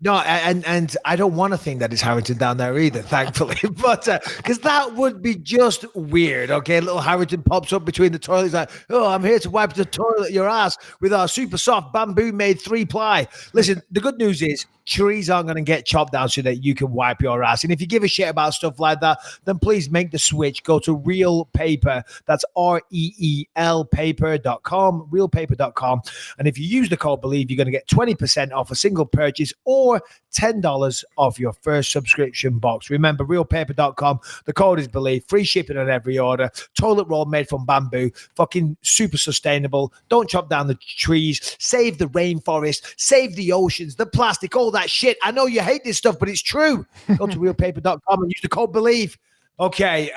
No, and I don't want to think that it's Harrington down there either, thankfully. But because that would be just weird. Okay, little Harrington pops up between the toilets like, oh, I'm here to wipe the toilet your ass with our super soft bamboo made 3-ply. Listen, the good news is trees aren't going to get chopped down so that you can wipe your ass. And if you give a shit about stuff like that, then please make the switch. Go to Real Paper. That's REEL paper.com, realpaper.com. And if you use the code BELIEVE, you're going to get 20% off a single purchase or $10 off your first subscription box. Remember, realpaper.com. The code is BELIEVE. Free shipping on every order. Toilet roll made from bamboo. Fucking super sustainable. Don't chop down the trees. Save the rainforest. Save the oceans, the plastic, all that that shit. I know you hate this stuff, but it's true. Go to realpaper.com and use the code BELIEVE. Okay,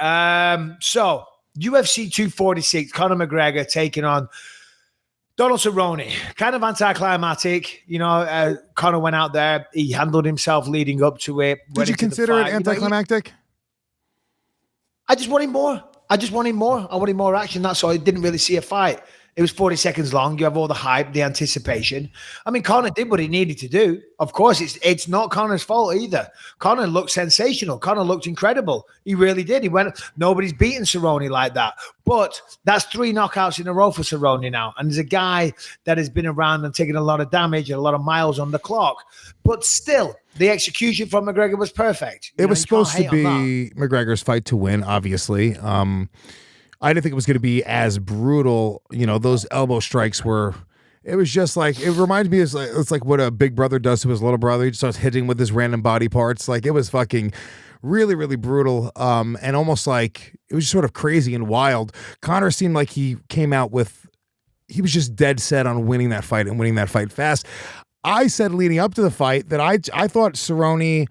so UFC 246, Conor McGregor taking on Donald Cerrone. Kind of anticlimactic. Conor went out there. He handled himself leading up to it. Did you consider it anticlimactic? I just wanted more. I wanted more action. That's all. I didn't really see a fight. It was 40 seconds long. You have all the hype, the anticipation. I mean, Conor did what he needed to do. Of course, it's not Conor's fault either. Conor looked sensational. Conor looked incredible. He really did. Nobody's beaten Cerrone like that. But that's 3 knockouts in a row for Cerrone now. And there's a guy that has been around and taken a lot of damage and a lot of miles on the clock. But still, the execution from McGregor was perfect. It was supposed to be McGregor's fight to win, obviously. I didn't think it was going to be as brutal. Those elbow strikes were. It was just like, it reminds me of, it's like what a big brother does to his little brother. He just starts hitting with his random body parts. Like, it was fucking really, really brutal. And almost like it was just sort of crazy and wild. Conor seemed like he was just dead set on winning that fight and winning that fight fast. I said leading up to the fight that I thought Cerrone,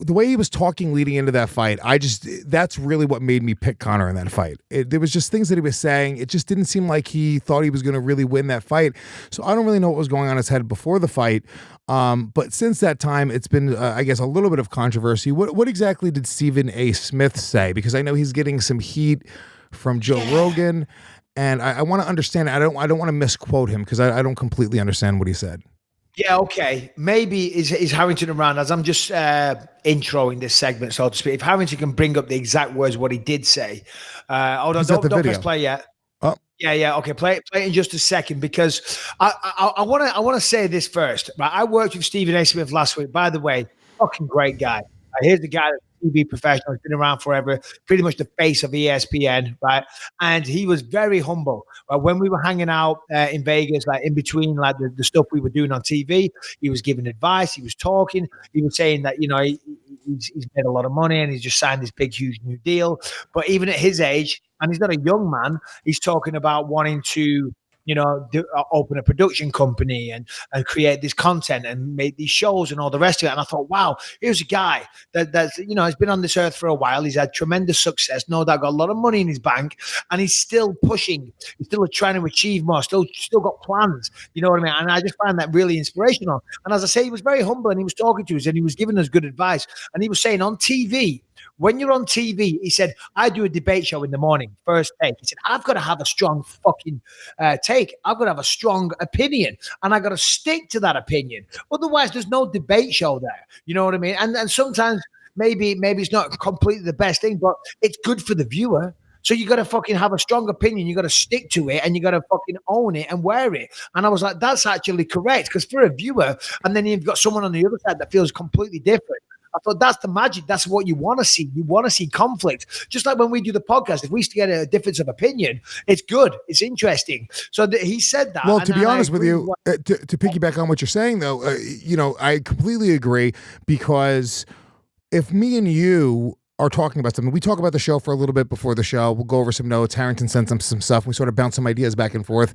the way he was talking leading into that fight, that's really what made me pick Conor in that fight. There was just things that he was saying. It just didn't seem like he thought he was going to really win that fight. So I don't really know what was going on in his head before the fight. But since that time, it's been, I guess, a little bit of controversy. What exactly did Stephen A. Smith say? Because I know he's getting some heat from Joe Rogan, and I want to understand. I don't want to misquote him because I don't completely understand what he said. Yeah, okay. Maybe is Harrington around as I'm just introing this segment, so to speak. If Harrington can bring up the exact words, what he did say. Hold on, don't press play yet. Oh. Yeah. Okay, play it in just a second because I want to say this first. Right, I worked with Stephen A. Smith last week. By the way, fucking great guy. Here's the guy that's a TV professional. He's been around forever, pretty much the face of ESPN, right? And he was very humble. When we were hanging out in Vegas, like in between like the stuff we were doing on TV, he was giving advice. He was talking. He was saying that, he's made a lot of money and he's just signed this big, huge new deal. But even at his age, and he's not a young man, he's talking about wanting to open a production company and create this content and make these shows and all the rest of it. And I thought, wow, here's a guy that's has been on this earth for a while. He's had tremendous success, no doubt, got a lot of money in his bank, and he's still pushing. He's still trying to achieve more, still got plans. You know what I mean? And I just find that really inspirational. And as I say, he was very humble and he was talking to us and he was giving us good advice. And he was saying on TV, when you're on TV, he said, I do a debate show in the morning, first take. He said, I've got to have a strong fucking take. I've got to have a strong opinion, and I've got to stick to that opinion. Otherwise, there's no debate show there. You know what I mean? And sometimes maybe it's not completely the best thing, but it's good for the viewer. So you got to fucking have a strong opinion. You got to stick to it, and you got to fucking own it and wear it. And I was like, that's actually correct, because for a viewer, and then you've got someone on the other side that feels completely different. I thought that's the magic. That's what you want to see. You want to see conflict. Just like when we do the podcast, if we get a difference of opinion, it's good. It's interesting. So he said that. Well, to be honest with you, to piggyback on what you're saying, though, I completely agree, because if me and you are talking about something, we talk about the show for a little bit before the show. We'll go over some notes. Harrington sends some stuff. We sort of bounce some ideas back and forth.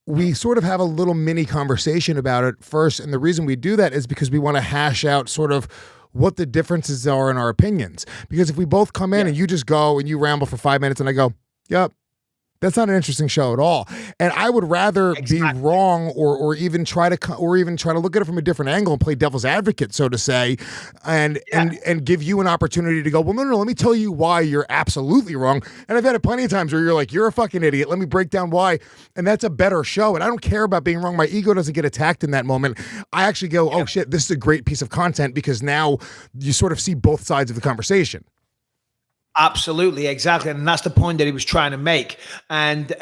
We sort of have a little mini conversation about it first. And the reason we do that is because we want to hash out sort of what the differences are in our opinions. Because if we both come in and you just go and you ramble for 5 minutes and I go, yep, that's not an interesting show at all. And I would rather be wrong or even try to look at it from a different angle and play devil's advocate, so to say, and give you an opportunity to go, well, no, let me tell you why you're absolutely wrong. And I've had it plenty of times where you're like, you're a fucking idiot. Let me break down why. And that's a better show. And I don't care about being wrong. My ego doesn't get attacked in that moment. I actually go, oh shit, this is a great piece of content, because now you sort of see both sides of the conversation. Absolutely, exactly, and that's the point that he was trying to make. And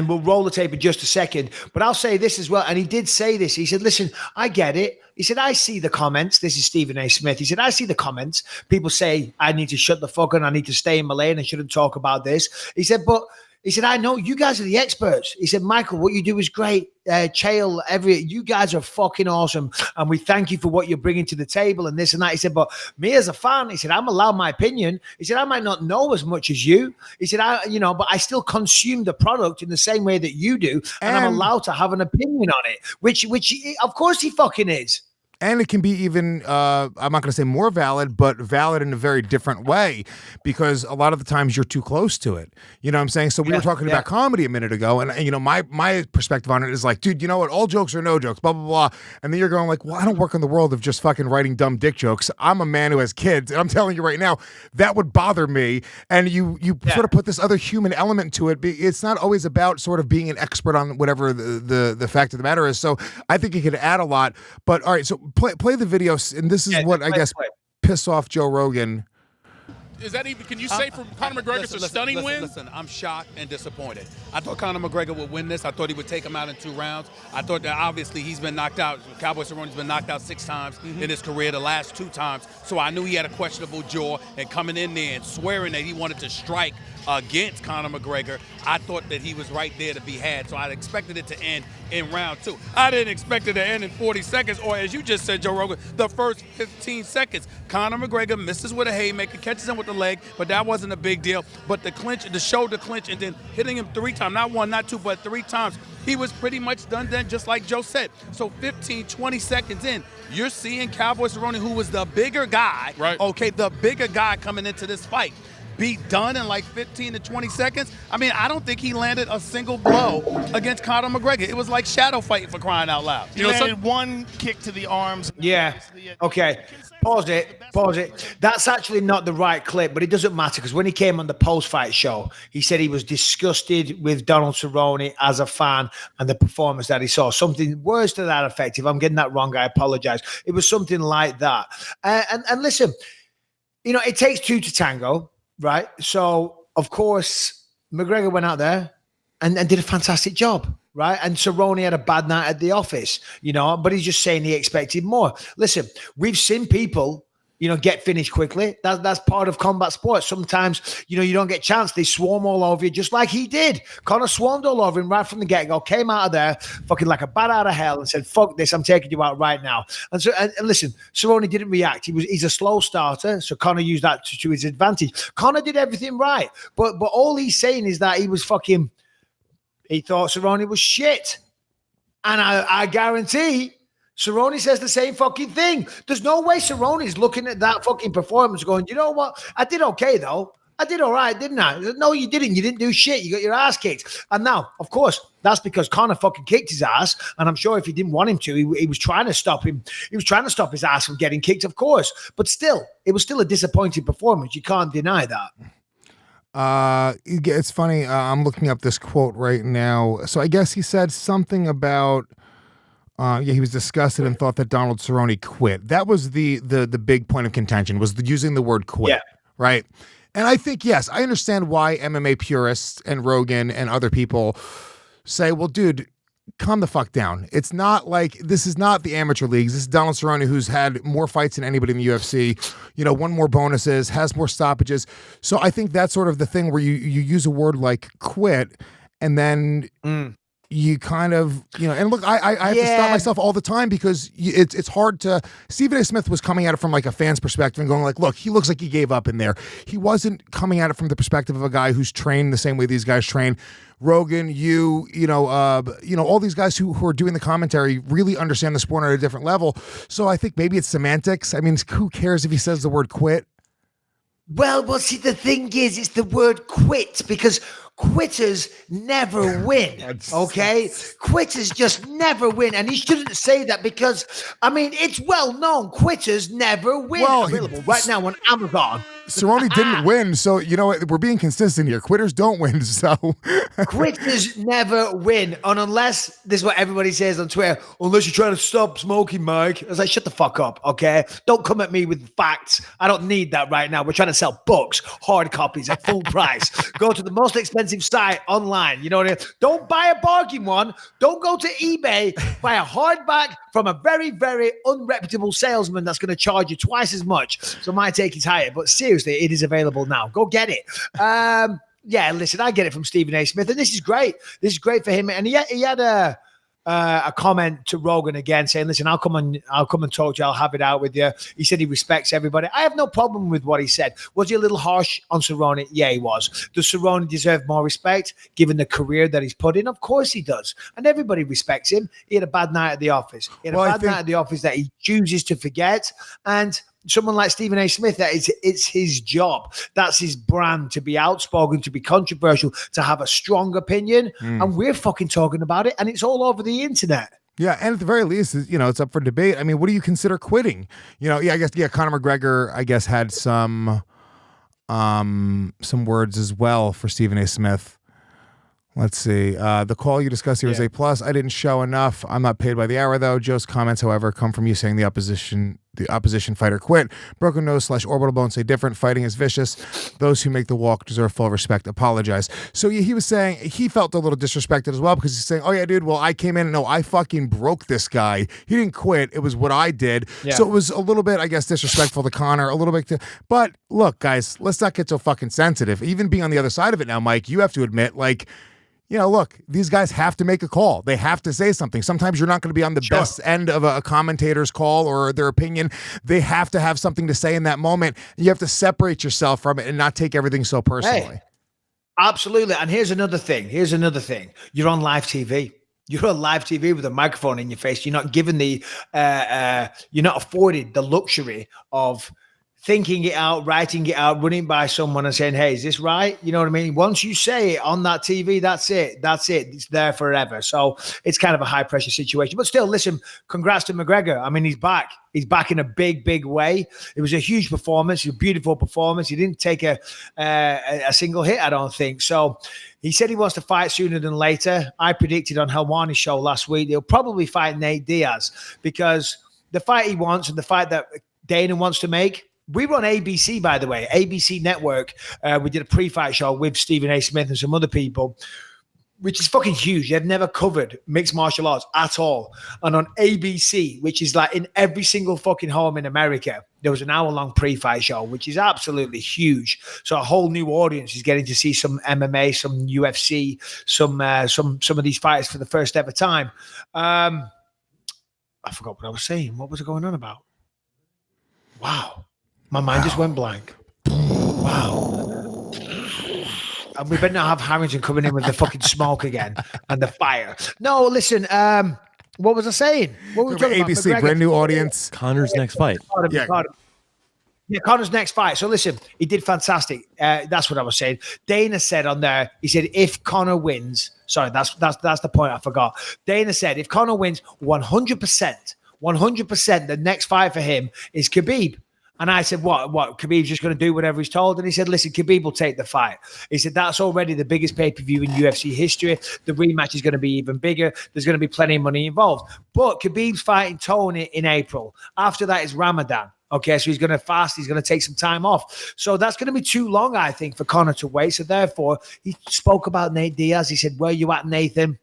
we'll roll the tape in just a second, but I'll say this as well. And he did say this. He said, "Listen, I get it." He said, "I see the comments." This is Stephen A. Smith. He said, "I see the comments. People say I need to shut the fuck up. I need to stay in my lane. I shouldn't talk about this." He said, "But." He said, I know you guys are the experts. He said, Michael, what you do is great. Chael, you guys are fucking awesome. And we thank you for what you're bringing to the table and this and that. He said, but me as a fan, he said, I'm allowed my opinion. He said, I might not know as much as you. He said, but I still consume the product in the same way that you do. And I'm allowed to have an opinion on it, which of course he fucking is. And it can be even, I'm not going to say more valid, but valid in a very different way, because a lot of the times you're too close to it. You know what I'm saying? So we were talking about comedy a minute ago, and you know, my perspective on it is like, dude, you know what? All jokes are no jokes, blah, blah, blah. And then you're going like, well, I don't work in the world of just fucking writing dumb dick jokes. I'm a man who has kids, and I'm telling you right now, that would bother me. And you sort of put this other human element to it. It's not always about sort of being an expert on whatever the fact of the matter is. So I think it could add a lot. But all right, so play the video, and this is what I guess pissed off Joe Rogan. Is that even? Can you say from Conor McGregor it's a stunning win? Listen, I'm shocked and disappointed. I thought Conor McGregor would win this. I thought he would take him out in 2 rounds. I thought that obviously he's been knocked out. Cowboy Cerrone's been knocked out 6 times in his career, the last 2 times. So I knew he had a questionable jaw, and coming in there and swearing that he wanted to strike against Conor McGregor, I thought that he was right there to be had. So I expected it to end in round 2. I didn't expect it to end in 40 seconds, or as you just said, Joe Rogan, the first 15 seconds. Conor McGregor misses with a haymaker, catches him with the leg, but that wasn't a big deal. But the clinch, the shoulder clinch, and then hitting him 3 times, not 1, not 2, but 3 times, he was pretty much done then, just like Joe said. So 15, 20 seconds in, you're seeing Cowboy Cerrone, who was the bigger guy, right? Okay, the bigger guy coming into this fight, be done in like 15 to 20 seconds. I mean, I don't think he landed a single blow against Conor McGregor. It was like shadow fighting, for crying out loud. You know, landed 1 kick to the arms. Yeah. Okay. Pause it. That's actually not the right clip, but it doesn't matter, because when he came on the post-fight show, he said he was disgusted with Donald Cerrone as a fan and the performance that he saw. Something words to that effect. If I'm getting that wrong, I apologize. It was something like that. And listen, you know, it takes 2 to tango. Right. So, of course, McGregor went out there and did a fantastic job. Right. And Cerrone had a bad night at the office, you know, but he's just saying he expected more. Listen, we've seen people, you know, get finished quickly. That's part of combat sports. Sometimes, you know, you don't get a chance. They swarm all over you, just like he did. Conor swarmed all over him right from the get-go, came out of there fucking like a bat out of hell and said, fuck this, I'm taking you out right now. And so, and listen, Cerrone didn't react. He's a slow starter, so Conor used that to his advantage. Conor did everything right, but all he's saying is that he thought Cerrone was shit. And I guarantee Cerrone says the same fucking thing. There's no way Cerrone's looking at that fucking performance going, you know what? I did okay, though. I did all right, didn't I? No, you didn't. You didn't do shit. You got your ass kicked. And now, of course, that's because Conor fucking kicked his ass. And I'm sure if he didn't want him to, he was trying to stop him. He was trying to stop his ass from getting kicked, of course. But still, it was still a disappointing performance. You can't deny that. It's funny. I'm looking up this quote right now. So I guess he said something about, he was disgusted and thought that Donald Cerrone quit. That was the big point of contention, was using the word quit, right? And I think, yes, I understand why MMA purists and Rogan and other people say, well, dude, calm the fuck down. It's not like, this is not the amateur leagues. This is Donald Cerrone, who's had more fights than anybody in the UFC, you know, won more bonuses, has more stoppages. So I think that's sort of the thing where you use a word like quit, and then you kind of, you know, and look, I have to stop myself all the time, because it's hard to, Stephen A. Smith was coming at it from like a fan's perspective and going like, look, he looks like he gave up in there. He wasn't coming at it from the perspective of a guy who's trained the same way these guys train. Rogan, you know, all these guys who are doing the commentary really understand the sport at a different level. So I think maybe it's semantics. I mean, who cares if he says the word quit? Well, see, the thing is, it's the word quit, because quitters never win, okay? Quitters just never win, and he shouldn't say that, because, I mean, it's well known, quitters never win. Well, available right now on Amazon. Cerrone didn't win, so you know what? We're being consistent here. Quitters don't win, so quitters never win, and unless this is what everybody says on Twitter, unless you're trying to stop smoking, Mike. I was like, shut the fuck up, okay? Don't come at me with facts. I don't need that right now. We're trying to sell books, hard copies at full price. Go to the most expensive site online. You know what I mean? Don't buy a bargain one. Don't go to eBay. Buy a hardback from a very, very unreputable salesman that's going to charge you twice as much. So my take is higher, but seriously, it is available now. Go get it. Yeah, listen, I get it from Stephen A. Smith, and this is great. This is great for him. And he had a a comment to Rogan again saying, listen, I'll come and talk to you. I'll have it out with you. He said he respects everybody. I have no problem with what he said. Was he a little harsh on Cerrone? Yeah, he was. Does Cerrone deserve more respect given the career that he's put in? Of course he does. And everybody respects him. He had a bad night at the office. He had a bad night at the office that he chooses to forget. And someone like Stephen A. Smith, it's his job. That's his brand, to be outspoken, to be controversial, to have a strong opinion. And we're fucking talking about it, and it's all over the internet. Yeah, and at the very least, it's up for debate. I mean, what do you consider quitting? I guess Conor McGregor, had some words as well for Stephen A. Smith. Let's see. The call you discussed here is A+. I didn't show enough. I'm not paid by the hour, though. Joe's comments, however, come from you saying the opposition fighter quit. Broken nose / orbital bone say different. Fighting is vicious. Those who make the walk deserve full respect. Apologize. So he was saying he felt a little disrespected as well because he's saying, oh, yeah, dude, well, I came in and no, I fucking broke this guy. He didn't quit. It was what I did. Yeah. So it was a little bit, I guess, disrespectful to Conor, a little bit. But look, guys, let's not get so fucking sensitive. Even being on the other side of it now, Mike, you have to admit, look, these guys have to make a call. They have to say something. Sometimes you're not going to be on the best end of a commentator's call or their opinion. They have to have something to say in that moment. You have to separate yourself from it and not take everything so personally. Hey, absolutely. And here's another thing. You're on live TV. You're on live TV with a microphone in your face. You're not given you're not afforded the luxury of thinking it out, writing it out, running by someone and saying, hey, is this right? You know what I mean? Once you say it on that TV, that's it. It's there forever. So it's kind of a high pressure situation. But still, listen, congrats to McGregor. I mean, he's back. He's back in a big, big way. It was a huge performance, a beautiful performance. He didn't take a single hit, I don't think. So he said he wants to fight sooner than later. I predicted on Helwani's show last week, he'll probably fight Nate Diaz because the fight he wants and the fight that Dana wants to make, we were on ABC, by the way, ABC Network. We did a pre-fight show with Stephen A. Smith and some other people, which is fucking huge. They've never covered mixed martial arts at all. And on ABC, which is like in every single fucking home in America, there was an hour-long pre-fight show, which is absolutely huge. So a whole new audience is getting to see some MMA, some UFC, some of these fighters for the first ever time. I forgot what I was saying. What was it going on about? Wow. My mind just went blank. Wow. And we better not have Harrington coming in with the fucking smoke again and the fire. No, listen, what was I saying? What were we talking about? ABC, brand new audience. Connor's next fight. Yeah, Connor's next fight. So listen, he did fantastic. That's what I was saying. Dana said on there, he said, if Connor wins, sorry, that's the point I forgot. Dana said, if Connor wins 100%, the next fight for him is Khabib. And I said, what? Khabib's just going to do whatever he's told? And he said, listen, Khabib will take the fight. He said, that's already the biggest pay-per-view in UFC history. The rematch is going to be even bigger. There's going to be plenty of money involved. But Khabib's fighting Tony in April. After that is Ramadan. Okay, so he's going to fast. He's going to take some time off. So that's going to be too long, I think, for Conor to wait. So therefore, he spoke about Nate Diaz. He said, where you at, Nathan?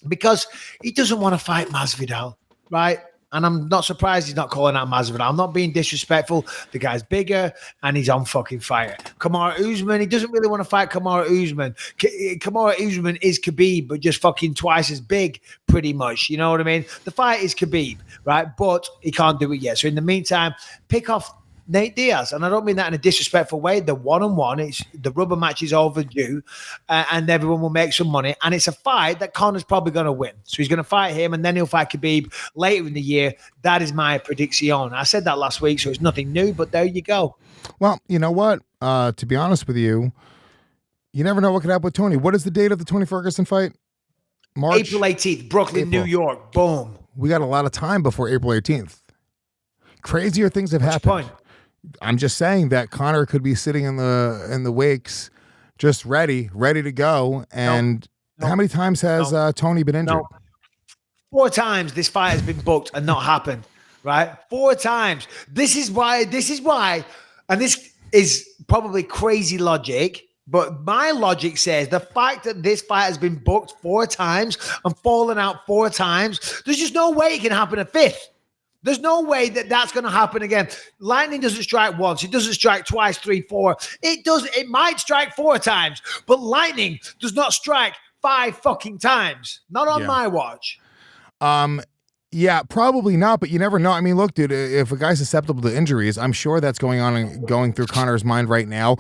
Because he doesn't want to fight Masvidal, right? And I'm not surprised he's not calling out Masvidal. I'm not being disrespectful. The guy's bigger and he's on fucking fire. Kamaru Usman, he doesn't really want to fight Kamaru Usman. Kamaru Usman is Khabib, but just fucking twice as big, pretty much. You know what I mean? The fight is Khabib, right? But he can't do it yet. So in the meantime, pick off Nate Diaz. And I don't mean that in a disrespectful way. The one-on-one, the rubber match is overdue and everyone will make some money. And it's a fight that Conor's probably going to win. So he's going to fight him and then he'll fight Khabib later in the year. That is my prediction. I said that last week, so it's nothing new, but there you go. Well, you know what? To be honest with you, you never know what could happen with Tony. What is the date of the Tony Ferguson fight? March? April 18th, Brooklyn, New York. Boom. We got a lot of time before April 18th. Crazier things have happened. Point? I'm just saying that Conor could be sitting in the wakes, just ready to go. And how many times has Tony been injured? 4 times this fight has been booked and not happened, right? 4 times. This is why, and this is probably crazy logic, but my logic says the fact that this fight has been booked 4 times and fallen out 4 times, there's just no way it can happen a 5th. There's no way that that's going to happen again. Lightning doesn't strike once. It doesn't strike twice, 3, 4. It does. It might strike 4 times, but lightning does not strike 5 fucking times. Not on my watch. Yeah, probably not, but you never know. I mean, look, dude, if a guy's susceptible to injuries, I'm sure that's going through Conor's mind right now.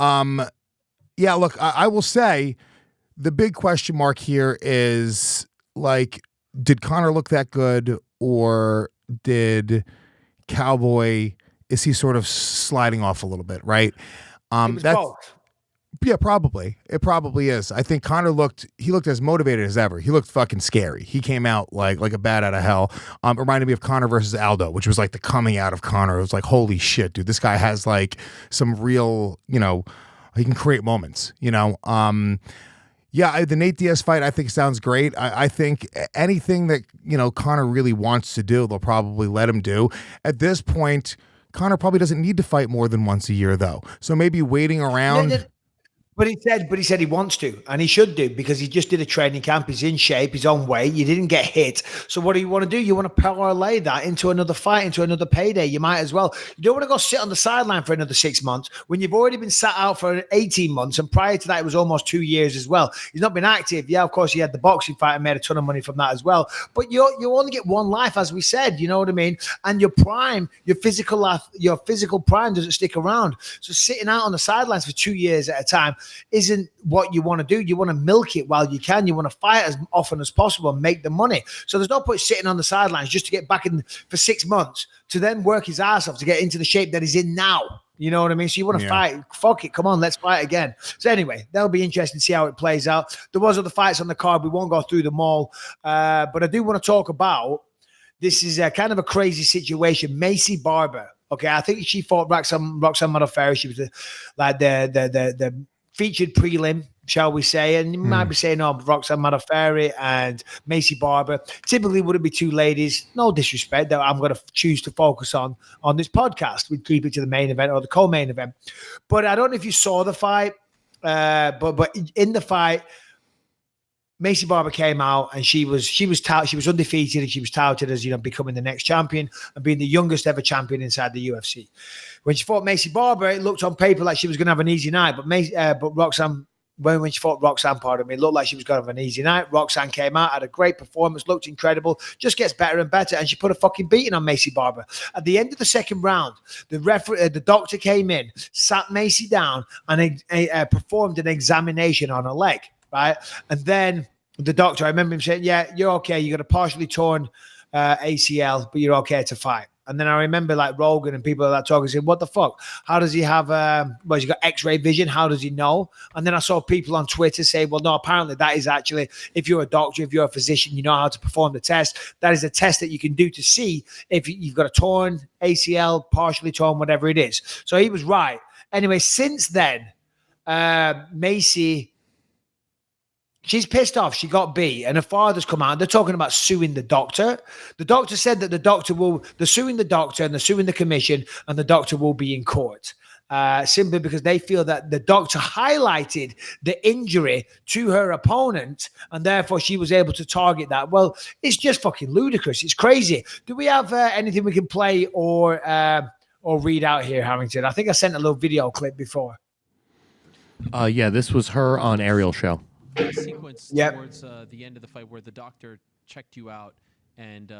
Yeah, look, I will say the big question mark here is, like, did Conor look that good, or did Cowboy, is he sort of sliding off a little bit, right? It was That's both. Yeah, probably. It probably is. I think Conor looked as motivated as ever. He looked fucking scary. He came out like a bat out of hell. It reminded me of Conor versus Aldo, which was like the coming out of Conor. It was like, holy shit, dude, this guy has like some real, he can create moments, Yeah, the Nate Diaz fight, I think, sounds great. I think anything that, Conor really wants to do, they'll probably let him do. At this point, Conor probably doesn't need to fight more than once a year, though. So maybe waiting around. Yeah, But he said he wants to, and he should do, because he just did a training camp. He's in shape. He's on weight. You didn't get hit. So what do you want to do? You want to parlay that into another fight, into another payday. You might as well. You don't want to go sit on the sideline for another 6 months when you've already been sat out for 18 months. And prior to that, it was almost 2 years as well. He's not been active. Yeah, of course, he had the boxing fight and made a ton of money from that as well. But you only get one life, as we said. You know what I mean? And your prime, your physical prime doesn't stick around. So sitting out on the sidelines for 2 years at a time isn't what you want to do. You want to milk it while you can. You want to fight as often as possible and make the money. So there's no point sitting on the sidelines just to get back in for 6 months to then work his ass off to get into the shape that he's in now. You know what I mean? So you want to fight. Fuck it. Come on, let's fight again. So anyway, that'll be interesting to see how it plays out. There was other fights on the card. We won't go through them all. But I do want to talk about, this is a kind of a crazy situation. Maycee Barber. Okay, I think she fought Roxanne Modafferi. She was the featured prelim, shall we say, and you might be saying, oh, Roxanne Modafferi and Maycee Barber typically wouldn't be two ladies. No disrespect that I'm going to choose to focus on this podcast. We'd keep it to the main event or the co-main event. But I don't know if you saw the fight, but in the fight, Maycee Barber came out and she was undefeated, and she was touted as becoming the next champion and being the youngest ever champion inside the UFC. When she fought Maycee Barber, it looked on paper like she was going to have an easy night, but Roxanne, when she fought Roxanne, it looked like she was going to have an easy night. Roxanne came out, had a great performance, looked incredible, just gets better and better, and she put a fucking beating on Maycee Barber. At the end of the second round, the doctor came in, sat Maycee down, and performed an examination on her leg. Right. And then the doctor, I remember him saying, yeah, you're okay. You got a partially torn ACL, but you're okay to fight. And then I remember like Rogan and people like that talking, saying, what the fuck? How does he have, he's got x-ray vision. How does he know? And then I saw people on Twitter say, well, no, apparently that is actually, if you're a doctor, if you're a physician, you know how to perform the test. That is a test that you can do to see if you've got a torn ACL, partially torn, whatever it is. So he was right. Anyway, since then, Maycee, she's pissed off. She got beat, and her father's come out. They're talking about suing the doctor. The doctor said that they're suing the doctor and they're suing the commission, and the doctor will be in court. Simply because they feel that the doctor highlighted the injury to her opponent, and therefore she was able to target that. Well, it's just fucking ludicrous. It's crazy. Do we have anything we can play or read out here, Harrington? I think I sent a little video clip before. Yeah, this was her on Ariel's show. Sequence towards the end of the fight where the doctor checked you out and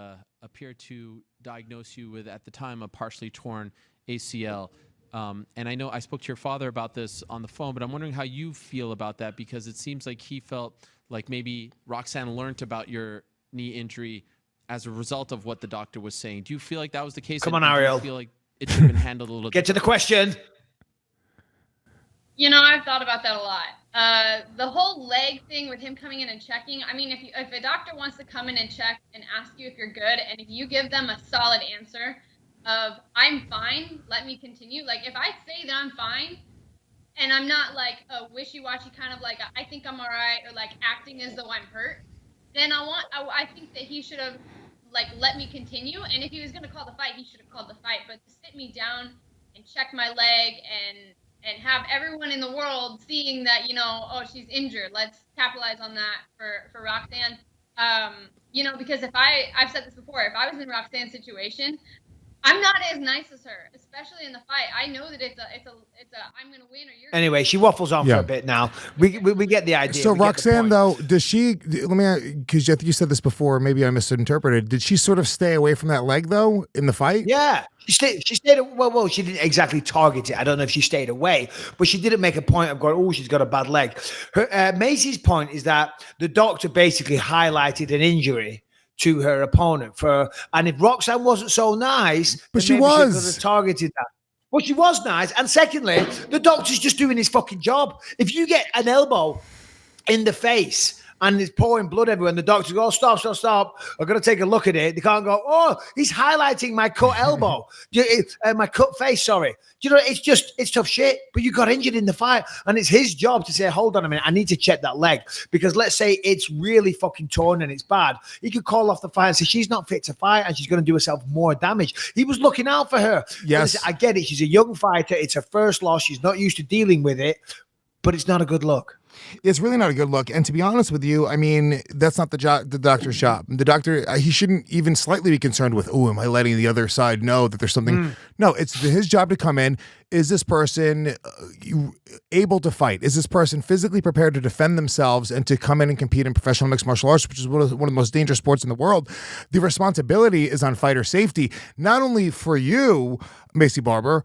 appeared to diagnose you with, at the time, a partially torn ACL. And I know I spoke to your father about this on the phone, but I'm wondering how you feel about that, because it seems like he felt like maybe Roxanne learned about your knee injury as a result of what the doctor was saying. Do you feel like that was the case? Come on, Ariel. Do you feel like it should have been handled a little Get to the question. I've thought about that a lot. The whole leg thing with him coming in and checking. I mean, if a doctor wants to come in and check and ask you if you're good, and if you give them a solid answer of I'm fine, let me continue. Like if I say that I'm fine, and I'm not like a wishy-washy kind of like I think I'm all right, or like acting as though I'm hurt, then I think that he should have like let me continue. And if he was gonna call the fight, he should have called the fight. But to sit me down and check my leg and have everyone in the world seeing that, oh, she's injured. Let's capitalize on that for Roxanne. Because if I've said this before, if I was in Roxanne's situation, I'm not as nice as her, especially in the fight. I know that it's a I'm gonna win or you're. Anyway, she waffles on for a bit now. We get the idea. So We get the Roxanne, point. though, does she? Let me, because I think you said this before. Maybe I misinterpreted. Did she sort of stay away from that leg though in the fight? Yeah, she stayed. Well, she didn't exactly target it. I don't know if she stayed away, but she didn't make a point of going, "Oh, she's got a bad leg." Her Maycee's point is that the doctor basically highlighted an injury to her opponent and if Roxanne wasn't so nice, but then she maybe was. she could have targeted that. Well, she was nice, and secondly, the doctor's just doing his fucking job. If you get an elbow in the face and it's pouring blood everywhere, and the doctor goes, stop. I'm going to take a look at it. They can't go, oh, he's highlighting my cut elbow, my cut face, sorry. Do you know, it's tough shit, but you got injured in the fight, and it's his job to say, hold on a minute, I need to check that leg, because let's say it's really fucking torn and it's bad. He could call off the fight and say, she's not fit to fight, and she's going to do herself more damage. He was looking out for her. Yes. I get it. She's a young fighter. It's her first loss. She's not used to dealing with it, but it's not a good look. It's really not a good look. And to be honest with you, I mean, that's not the doctor's job. The doctor, he shouldn't even slightly be concerned with, oh, am I letting the other side know that there's something? No, it's his job to come in. Is this person able to fight? Is this person physically prepared to defend themselves and to come in and compete in professional mixed martial arts, which is one of the most dangerous sports in the world? The responsibility is on fighter safety, not only for you, Maycee Barber,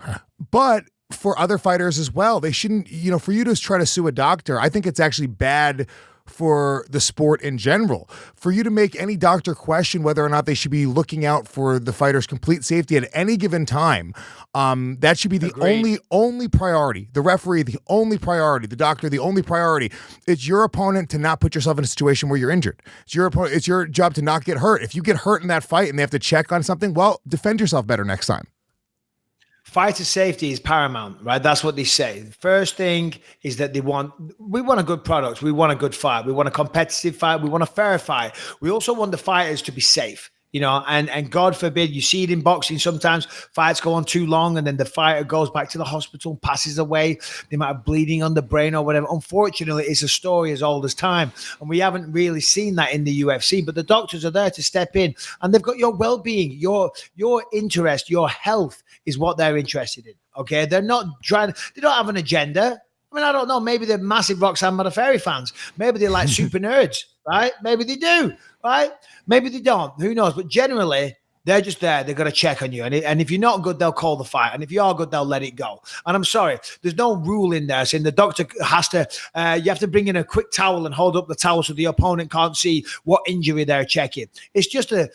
but for other fighters as well. They shouldn't, for you to try to sue a doctor, I think it's actually bad for the sport in general. For you to make any doctor question whether or not they should be looking out for the fighter's complete safety at any given time, that should be the only priority. The referee, the only priority. The doctor, the only priority. It's your opponent to not put yourself in a situation where you're injured. It's your job to not get hurt. If you get hurt in that fight and they have to check on something, well, defend yourself better next time. Fighter safety is paramount, right? That's what they say. The first thing is that we want a good product. We want a good fight. We want a competitive fight. We want a fair fight. We also want the fighters to be safe, and God forbid, you see it in boxing sometimes, fights go on too long and then the fighter goes back to the hospital, passes away, they might have bleeding on the brain or whatever. Unfortunately, it's a story as old as time, and we haven't really seen that in the UFC, but the doctors are there to step in, and they've got your well-being, your interest, your health is what they're interested in, okay? They don't have an agenda. I mean, I don't know. Maybe they're massive Roxanne Modafferi fans. Maybe they're like super nerds, right? Maybe they do, right? Maybe they don't. Who knows? But generally, they're just there. They're going to check on you. And if you're not good, they'll call the fight. And if you are good, they'll let it go. And I'm sorry, there's no rule in there saying the doctor has to, you have to bring in a quick towel and hold up the towel so the opponent can't see what injury they're checking. It's just an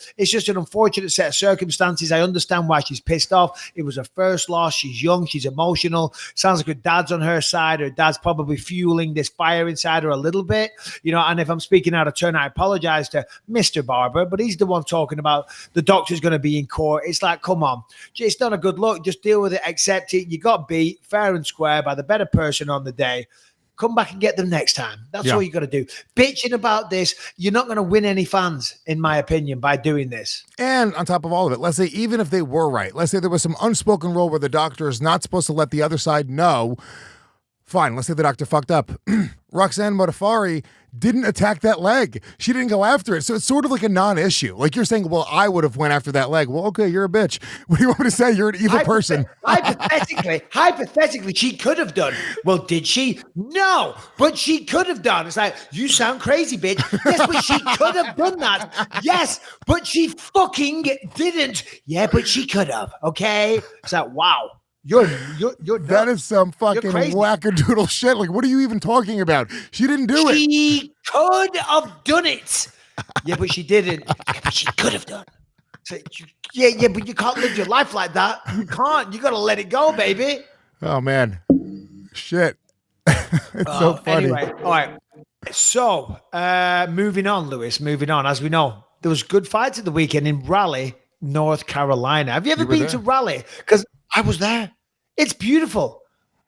unfortunate set of circumstances. I understand why she's pissed off. It was her first loss. She's young. She's emotional. Sounds like her dad's on her side. Her dad's probably fueling this fire inside her a little bit, and if I'm speaking out of turn, I apologize to Mr. Barber, but he's the one talking about the doctor's going to be in court. It's like, come on, it's not a good look. Just deal with it, accept it. You got beat fair and square by the better person on the day. Come back and get them next time. That's all you got to do. Bitching about this, you're not going to win any fans, in my opinion, by doing this. And on top of all of it, let's say even if they were right, let's say there was some unspoken rule where the doctor is not supposed to let the other side know. Fine, let's say the doctor fucked up. Roxanne Modafferi didn't attack that leg. She didn't go after it. So it's sort of like a non-issue. Like you're saying, well, I would have went after that leg. Well, okay, you're a bitch. What do you want me to say? You're an evil person. Hypothetically, she could have done. Well, did she? No, but she could have done. It's like, you sound crazy, bitch. Yes, but she could have done that. Yes, but she fucking didn't. Yeah, but she could have. Okay? It's like, wow. You're that is some fucking wackadoodle shit. Like, what are you even talking about? She didn't do it. She could have done it. Yeah, but she didn't. Yeah, but she could have done. So, yeah, but you can't live your life like that. You can't. You got to let it go, baby. Oh, man. Shit. It's so funny. Anyway, all right. So, moving on, Lewis. Moving on. As we know, there was good fights at the weekend in Raleigh, North Carolina. Have you ever been to Raleigh? Because I was there. It's beautiful.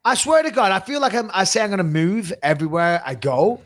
I swear to God, I feel like I say I'm going to move everywhere I go.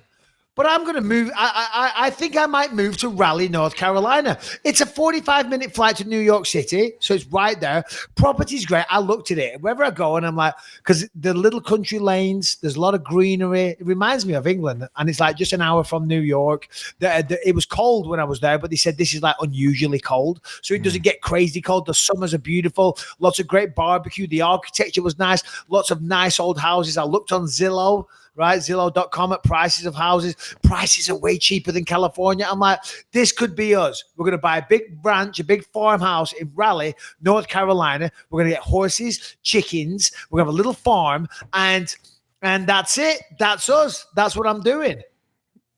But I'm going to move. I think I might move to Raleigh, North Carolina. It's a 45-minute flight to New York City, so it's right there. Property's great. I looked at it. Wherever I go, and I'm like, because the little country lanes, there's a lot of greenery. It reminds me of England, and it's like just an hour from New York. It was cold when I was there, but they said this is like unusually cold, so it doesn't get crazy cold. The summers are beautiful. Lots of great barbecue. The architecture was nice. Lots of nice old houses. I looked on Zillow. Right, Zillow.com at prices of houses. Prices are way cheaper than California. I'm like, this could be us. We're going to buy a big ranch, a big farmhouse in Raleigh, North Carolina. We're going to get horses, chickens. We're going to have a little farm, and that's it. That's us. That's what I'm doing.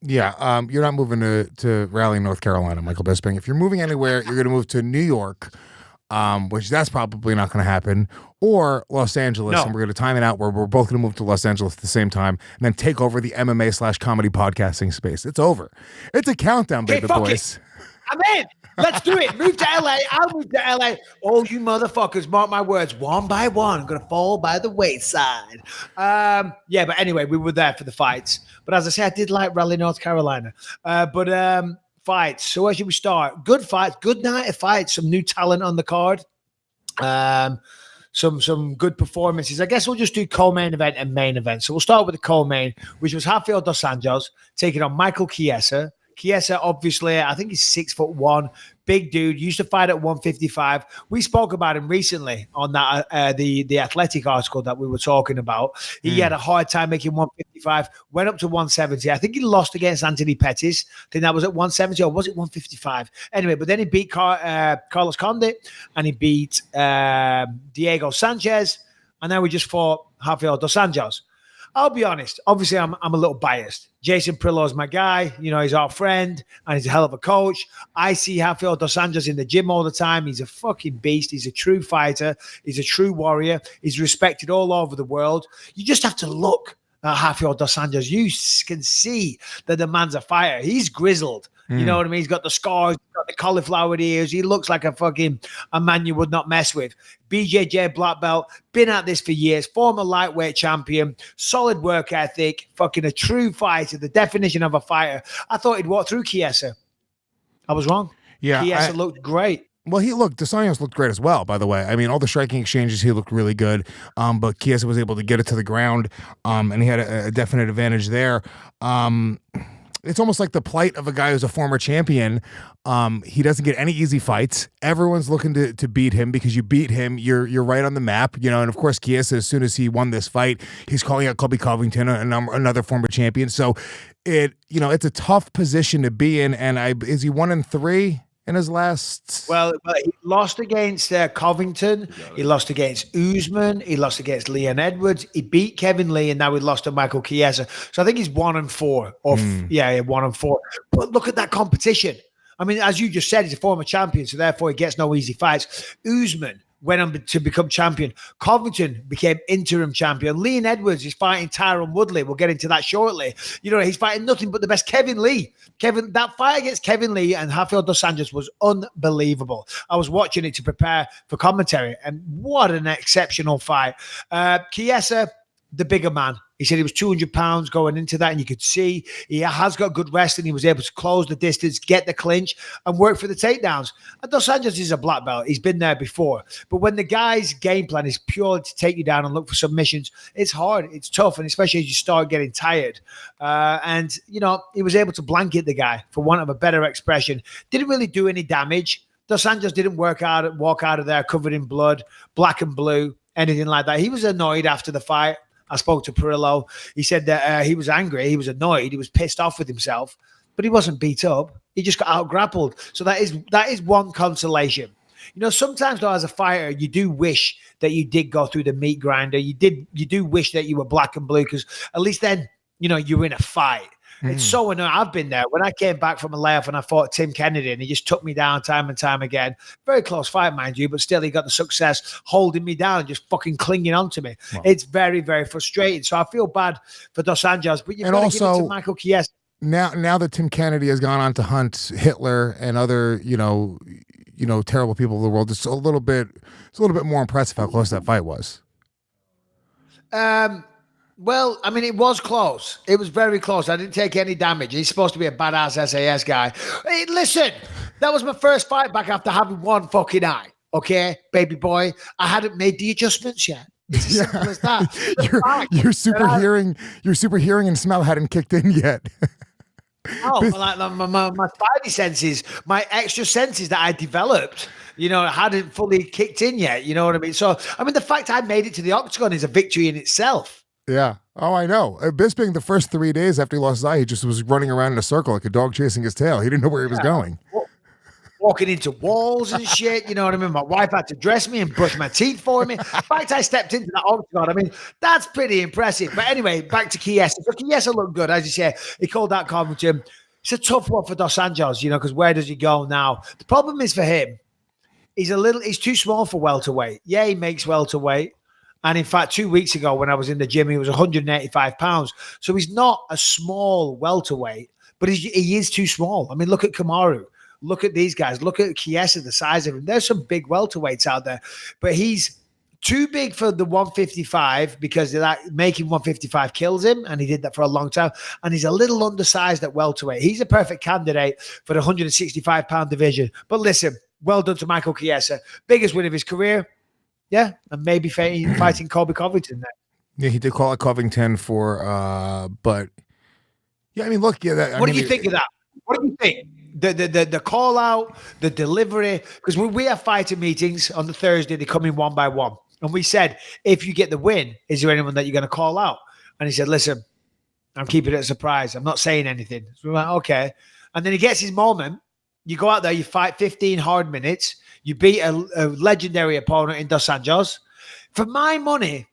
Yeah, you're not moving to Raleigh, North Carolina, Michael Bisping. If you're moving anywhere, you're going to move to New York, which that's probably not going to happen, or Los Angeles, and we're going to time it out where we're both going to move to Los Angeles at the same time and then take over the MMA/comedy podcasting space. It's over. It's a countdown, baby boys. I'm in. Let's do it. Move to LA. I'll move to LA. Oh, you motherfuckers, mark my words. One by one, I'm going to fall by the wayside. Yeah, but anyway, we were there for the fights. But as I said, I did like Raleigh, North Carolina. Fights. So where should we start? Good fights. Good night of fights. Some new talent on the card. Some good performances. I guess we'll just do co-main event and main event. So we'll start with the co-main, which was Rafael dos Anjos taking on Michael Chiesa. Chiesa, obviously, I think he's 6'1", big dude. Used to fight at 155. We spoke about him recently on that the Athletic article that we were talking about. He had a hard time making 155. Went up to 170. I think he lost against Anthony Pettis. I think that was at 170, or was it 155? Anyway, but then he beat Carlos Condit, and he beat Diego Sanchez, and then we just fought Rafael dos Anjos. I'll be honest. Obviously, I'm a little biased. Jason Prillo is my guy. You know, he's our friend, and he's a hell of a coach. I see Rafael dos Anjos in the gym all the time. He's a fucking beast. He's a true fighter. He's a true warrior. He's respected all over the world. You just have to look at Rafael dos Anjos. You can see that the man's a fighter. He's grizzled. You know what I mean? He's got the scars, he's got the cauliflower ears. He looks like a man you would not mess with. BJJ black belt, been at this for years, former lightweight champion, solid work ethic, fucking a true fighter, the definition of a fighter. I thought he'd walk through Chiesa. I was wrong. Yeah, Chiesa looked great. Well, dos Anjos looked great as well, by the way. I mean, all the striking exchanges, he looked really good. But Chiesa was able to get it to the ground, and he had a definite advantage there. It's almost like the plight of a guy who's a former champion. He doesn't get any easy fights. Everyone's looking to beat him, because you beat him, you're right on the map, you know. And of course, Chiesa, as soon as he won this fight, he's calling out Colby Covington, another former champion. So it's a tough position to be in. And is he 1-3 in his last? Well, he lost against Covington. He lost against Usman. He lost against Leon Edwards. He beat Kevin Lee, and now he lost to Michael Chiesa. So I think he's 1-4. 1-4. But look at that competition. I mean, as you just said, he's a former champion, so therefore he gets no easy fights. Usman went on to become champion. Covington became interim champion. Leon Edwards is fighting Tyron Woodley. We'll get into that shortly. You know, he's fighting nothing but the best. Kevin Lee. That fight against Kevin Lee and Rafael dos Anjos was unbelievable. I was watching it to prepare for commentary, and what an exceptional fight. Chiesa, the bigger man. He said he was 200 pounds going into that, and you could see he has got good wrestling. He was able to close the distance, get the clinch, and work for the takedowns. And dos Anjos is a black belt. He's been there before. But when the guy's game plan is purely to take you down and look for submissions, it's hard. It's tough, and especially as you start getting tired. And, you know, he was able to blanket the guy, for want of a better expression. Didn't really do any damage. Dos Anjos didn't walk out of there covered in blood, black and blue, anything like that. He was annoyed after the fight. I spoke to Perillo. He said that he was angry. He was annoyed. He was pissed off with himself, but he wasn't beat up. He just got out grappled. So that is one consolation. You know, sometimes though, as a fighter, you do wish that you did go through the meat grinder. You do wish that you were black and blue, because at least then, you know, you're in a fight. It's so annoying. I've been there. When I came back from a layoff and I fought Tim Kennedy, and he just took me down time and time again. Very close fight, mind you, but still he got the success holding me down, just fucking clinging on to me. Wow. It's very, very frustrating. So I feel bad for dos Anjos, but you've got to give it to Michael Chiesa. Now that Tim Kennedy has gone on to hunt Hitler and other, you know, terrible people of the world, it's a little bit more impressive how close that fight was. Well, I mean, it was close. It was very close. I didn't take any damage. He's supposed to be a badass SAS guy. Hey, listen, that was my first fight back after having one fucking eye. Okay, baby boy. I hadn't made the adjustments yet. It's as simple as that. Your super hearing and smell hadn't kicked in yet. Oh, like my spidey senses, my extra senses that I developed, hadn't fully kicked in yet. You know what I mean? So, I mean, the fact I made it to the octagon is a victory in itself. Yeah. Oh, I know. Bisping, the first 3 days after he lost his eye, he just was running around in a circle like a dog chasing his tail. He didn't know where he was going. Walking into walls and shit, you know what I mean? My wife had to dress me and brush my teeth for me. In fact, I stepped into that octagon. I mean, that's pretty impressive. But anyway, back to Chiesa. So Chiesa looked good, as you say. He called out Covington. It's a tough one for Dos Anjos, because where does he go now? The problem is for him, he's too small for welterweight. Yeah, he makes welterweight. And in fact, 2 weeks ago when I was in the gym, he was 185 pounds. So he's not a small welterweight, but he is too small. I mean, look at Kamaru. Look at these guys. Look at Chiesa, the size of him. There's some big welterweights out there, but he's too big for the 155 because making 155 kills him, and he did that for a long time. And he's a little undersized at welterweight. He's a perfect candidate for the 165-pound division. But listen, well done to Michael Chiesa. Biggest win of his career. Yeah, and maybe fighting Colby Covington there. Yeah, he did call it Covington but yeah, I mean, look, yeah. What do you think of that? What do you think? The call out, the delivery, because we have fighting meetings on the Thursday. They come in one by one, and we said, if you get the win, is there anyone that you're going to call out? And he said, listen, I'm keeping it a surprise. I'm not saying anything. So we're like, okay. And then he gets his moment. You go out there, you fight 15 hard minutes. You beat a legendary opponent in Dos Anjos. For my money,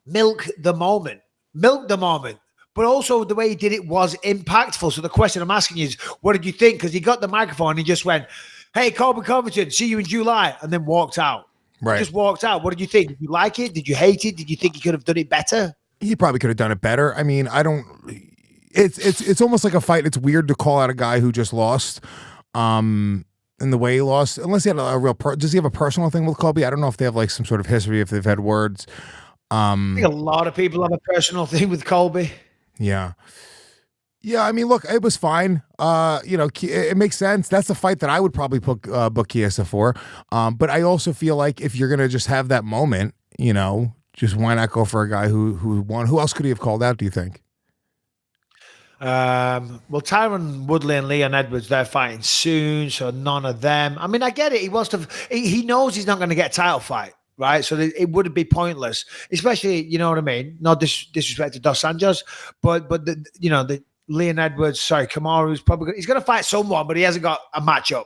milk the moment. Milk the moment. But also the way he did it was impactful. So the question I'm asking you is, what did you think? Because he got the microphone and he just went, hey, Colby Covington, see you in July, and then walked out. Right. Just walked out. What did you think? Did you like it? Did you hate it? Did you think he could have done it better? He probably could have done it better. I mean, it's almost like a fight. It's weird to call out a guy who just lost in the way he lost, unless he had a real does he have a personal thing with Colby? I don't know if they have like some sort of history, if they've had words. I think a lot of people have a personal thing with Colby. Yeah. Yeah, I mean, look, it was fine. It makes sense. That's the fight that I would probably book Chiesa for. But I also feel like if you're gonna just have that moment, just why not go for a guy who won? Who else could he have called out, do you think? Well, Tyron Woodley and Leon Edwards, they're fighting soon, so none of them. I mean, I get it. He wants to. He knows he's not going to get a title fight. Right, so it would be pointless, especially, you know what I mean. No disrespect to Dos Anjos, but the Leon Edwards, Kamaru's probably he's going to fight someone, but he hasn't got a matchup.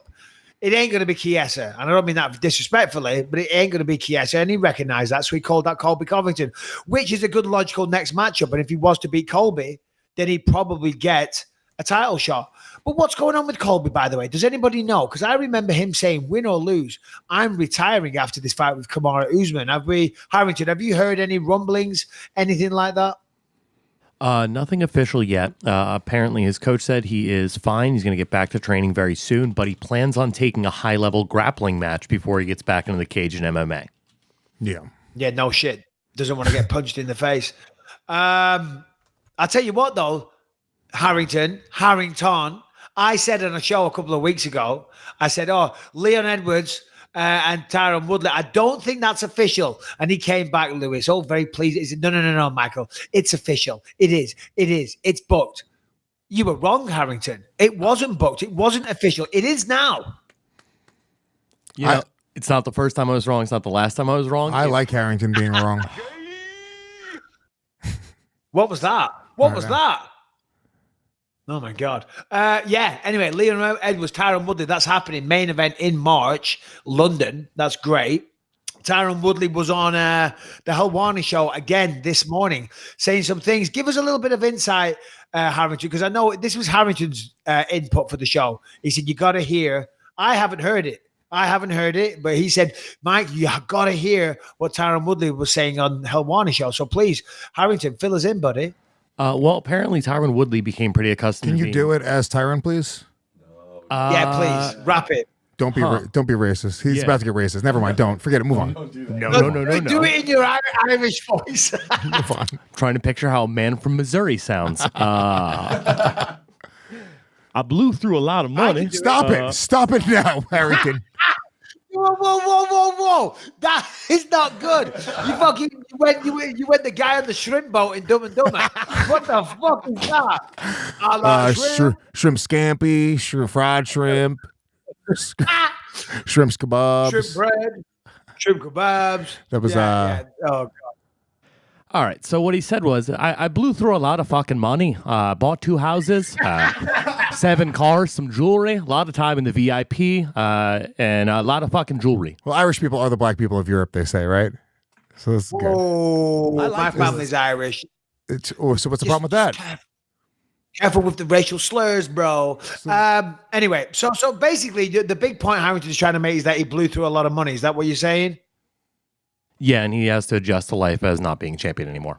It ain't going to be Chiesa, and I don't mean that disrespectfully, but it ain't going to be Chiesa, and he recognized that, so he called that Colby Covington, which is a good logical next matchup. And if he was to beat Colby, then he'd probably get a title shot. But what's going on with Colby, by the way? Does anybody know? Because I remember him saying, win or lose, I'm retiring after this fight with Kamaru Usman. Harrington, have you heard any rumblings, anything like that? Nothing official yet. Apparently his coach said he is fine. He's going to get back to training very soon, but he plans on taking a high-level grappling match before he gets back into the cage in MMA. Yeah. Yeah, no shit. Doesn't want to get punched in the face. I'll tell you what, though, Harrington, I said on a show a couple of weeks ago, I said, Leon Edwards and Tyron Woodley, I don't think that's official. And he came back, Lewis, very pleased. He said, no, Michael, it's official. It is. It's booked. You were wrong, Harrington. It wasn't booked. It wasn't official. It is now. It's not the first time I was wrong. It's not the last time I was wrong. I like Harrington being wrong. What was that? What was that? Oh, my God. Anyway, Leon Edwards, Tyron Woodley, that's happening. Main event in March, London. That's great. Tyron Woodley was on the Helwani show again this morning, saying some things. Give us a little bit of insight, Harrington, because I know this was Harrington's input for the show. He said, you got to hear. I haven't heard it, but he said, Mike, you got to hear what Tyron Woodley was saying on the Helwani show. So please, Harrington, fill us in, buddy. Well, apparently Tyron Woodley became pretty accustomed Can to you do it as Tyron, please? Yeah, please. Wrap it. Don't be racist. He's about to get racist. Never mind. Don't forget it. Move on. No. Do it in your Irish voice. Move on. Trying to picture how a man from Missouri sounds. I blew through a lot of money. Stop it. Stop it now, Harrington. Whoa! That is not good. You went the guy on the shrimp boat in Dumb and Dumber. What the fuck is that? Shrimp scampi, fried shrimp, shrimp kebabs, shrimp bread, shrimp kebabs. That was Oh god. All right. So what he said was, I blew through a lot of fucking money. Bought 2 houses, 7 cars, some jewelry, a lot of time in the VIP, and a lot of fucking jewelry. Well, Irish people are the black people of Europe, they say, right? So this is good. Oh, my family's Irish. So what's the problem with that? Careful with the racial slurs, bro. Anyway, so basically, the big point Harrington is trying to make is that he blew through a lot of money. Is that what you're saying? Yeah, and he has to adjust to life as not being champion anymore.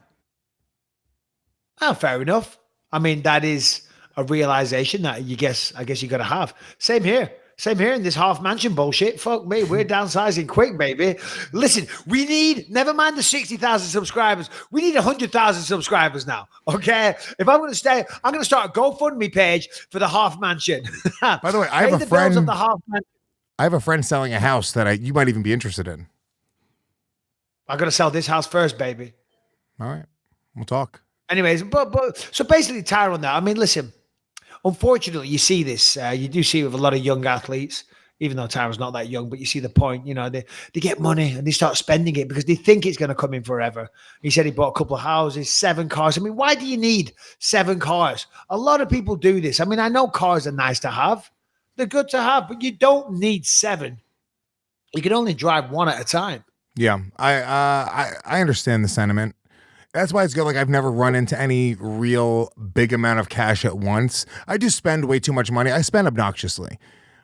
Oh, fair enough. I mean, that is a realization that I guess you got to have. Same here in this half mansion bullshit. Fuck me, we're downsizing quick, baby. Listen, we need, never mind the 60,000 subscribers, we need 100,000 subscribers now, okay? If I'm going to stay, I'm going to start a GoFundMe page for the half mansion. By the way, I have a friend. I have a friend selling a house that you might even be interested in. I got to sell this house first, baby. All right, we'll talk. Anyways, but so basically, Tyrone, that I mean, listen. Unfortunately, you see this. You do see it with a lot of young athletes, even though Tyron's not that young. But you see the point. You know, they get money and they start spending it because they think it's going to come in forever. He said he bought a couple of houses, 7 cars. I mean, why do you need 7 cars? A lot of people do this. I mean, I know cars are nice to have. They're good to have, but you don't need 7. You can only drive 1 at a time. Yeah, I understand the sentiment. That's why it's good. Like, I've never run into any real big amount of cash at once. I do spend way too much money. I spend obnoxiously.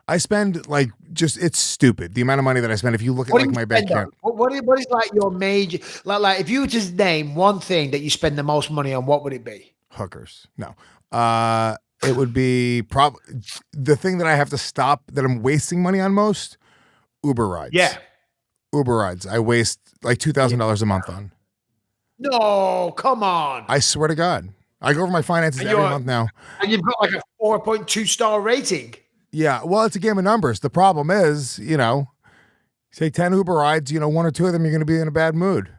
I spend it's stupid. The amount of money that I spend. If you look at my bank account. What is like your major, like if you were to name one thing that you spend the most money on, what would it be? Hookers. No. It would be the thing that I have to stop that I'm wasting money on most, Uber rides. Yeah. Uber rides. I waste like $2,000 a month on. No, come on. I swear to God. I go over my finances every month now. And you've got like a 4.2 star rating. Yeah, well, it's a game of numbers. The problem is, take 10 Uber rides, 1 or 2 of them, you're going to be in a bad mood.